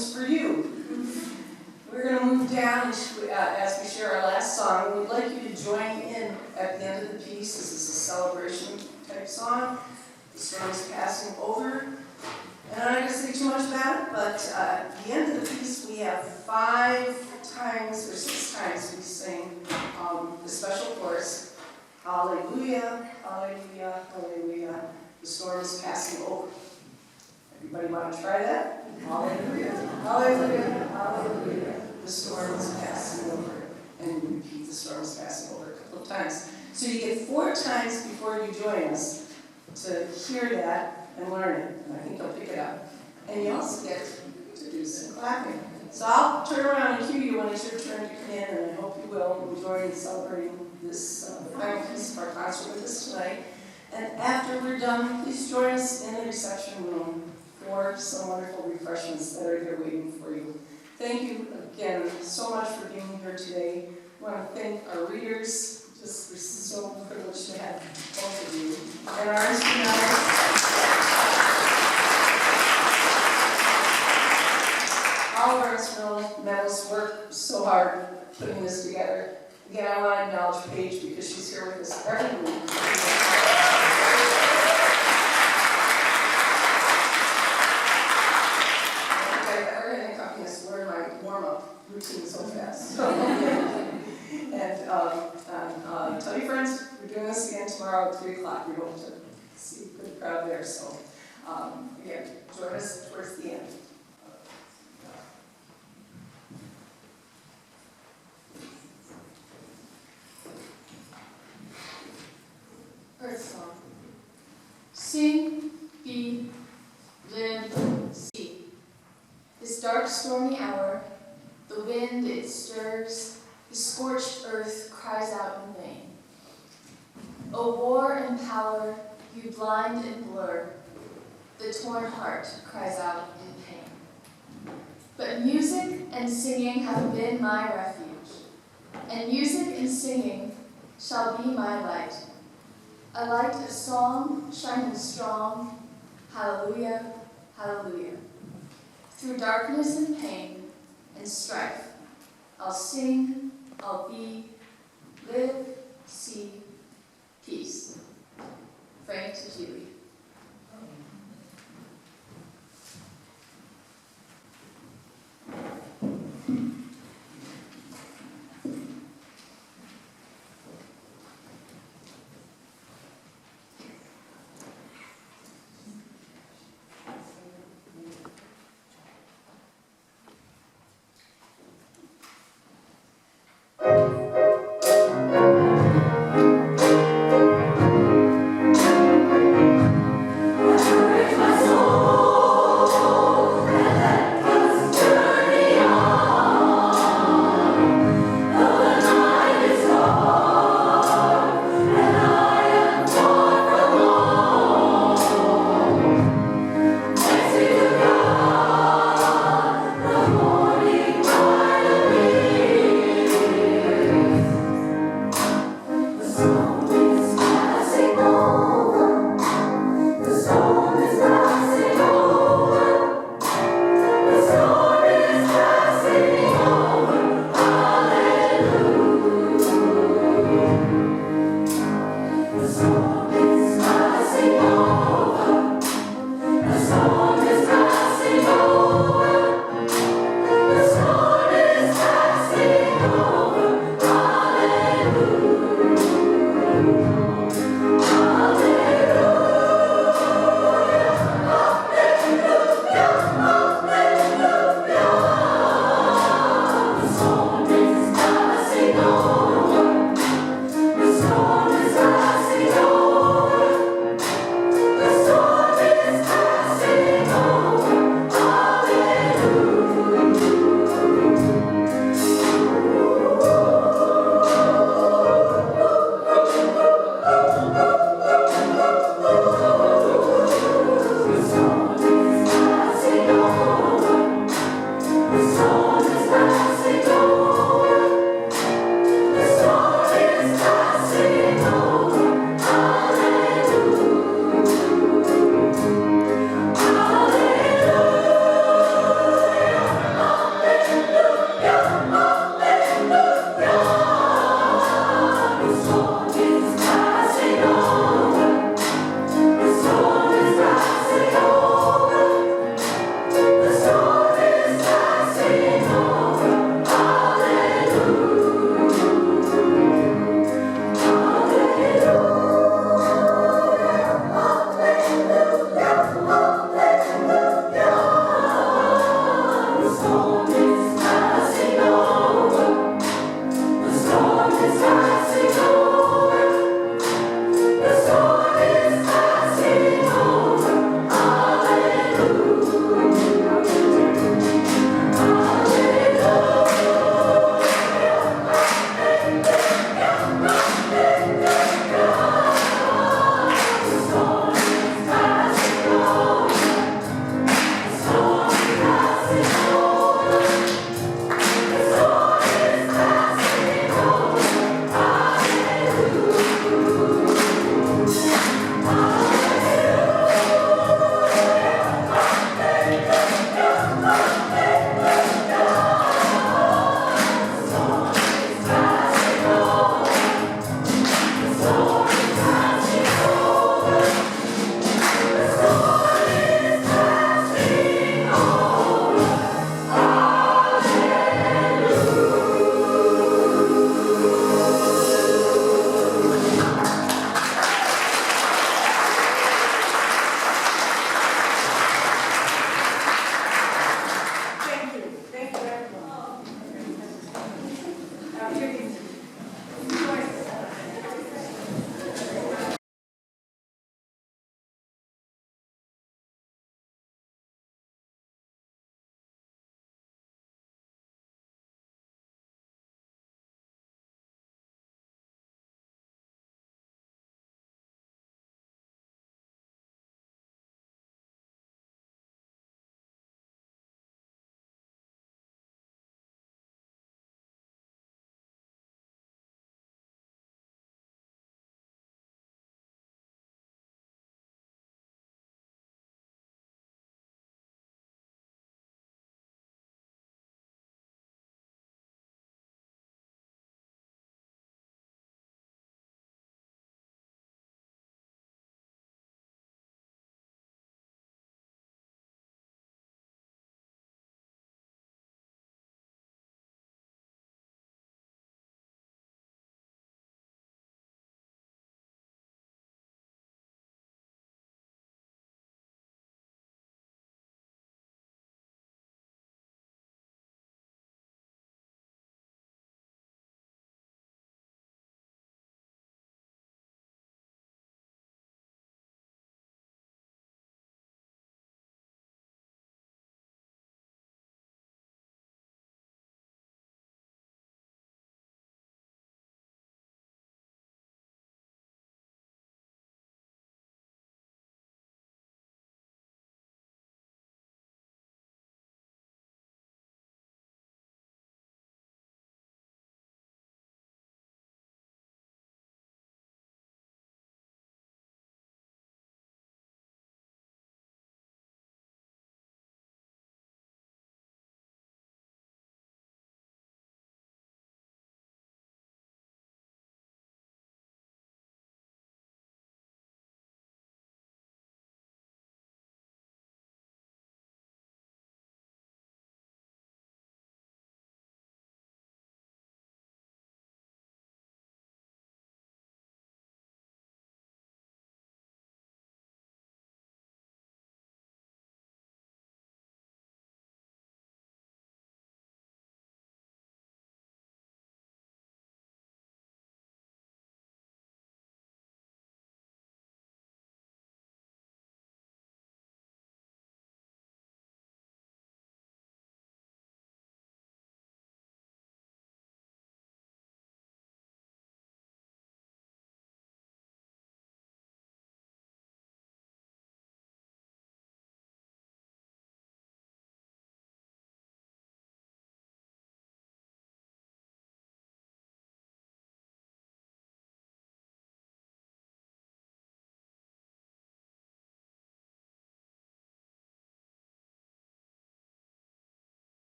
questions for you. We're going to move down as we share our last song. We'd like you to join in at the end of the piece. This is a celebration type song. The storm is passing over. And I'm not going to say too much about it, but at the end of the piece, we have 5 times or 6 times we sing the special chorus. Hallelujah, hallelujah, hallelujah. The storm is passing over. Everybody want to try that? Hallelujah, hallelujah, hallelujah. The storm is passing over. And we repeat the storm is passing over a couple of times. So you get 4 times before you join us to hear that and learn it. And I think you'll pick it up. And you also get to do some clapping. So I'll turn around and cue you when it's your turn to come in, and I hope you will enjoy and celebrate this final piece of our concert with us tonight. And after we're done, please join us in the reception room for some wonderful refreshments that are here waiting for you. Thank you again so much for being here today. I want to thank our readers. We're so privileged to have both of you. And our instrumentalists. All of our instrumentalists worked so hard putting this together. Again, I want to acknowledge Paige because she's here with us every week. Everything accompanist learned my warm-up routine so fast. And tell your friends we're doing this again tomorrow at 3 o'clock. We hope to see a good crowd there. So again, join us towards the end. Earth Song. Sing, be, live, see. This dark, stormy hour, the wind it stirs, the scorched earth cries out in vain. O war and power, you blind and blur, the torn heart cries out in pain. But music and singing have been my refuge, and music and singing shall be my light. A light of song shining strong, hallelujah, hallelujah. Through darkness and pain and strife, I'll sing, I'll be, live, see, peace. Frank Tajiri.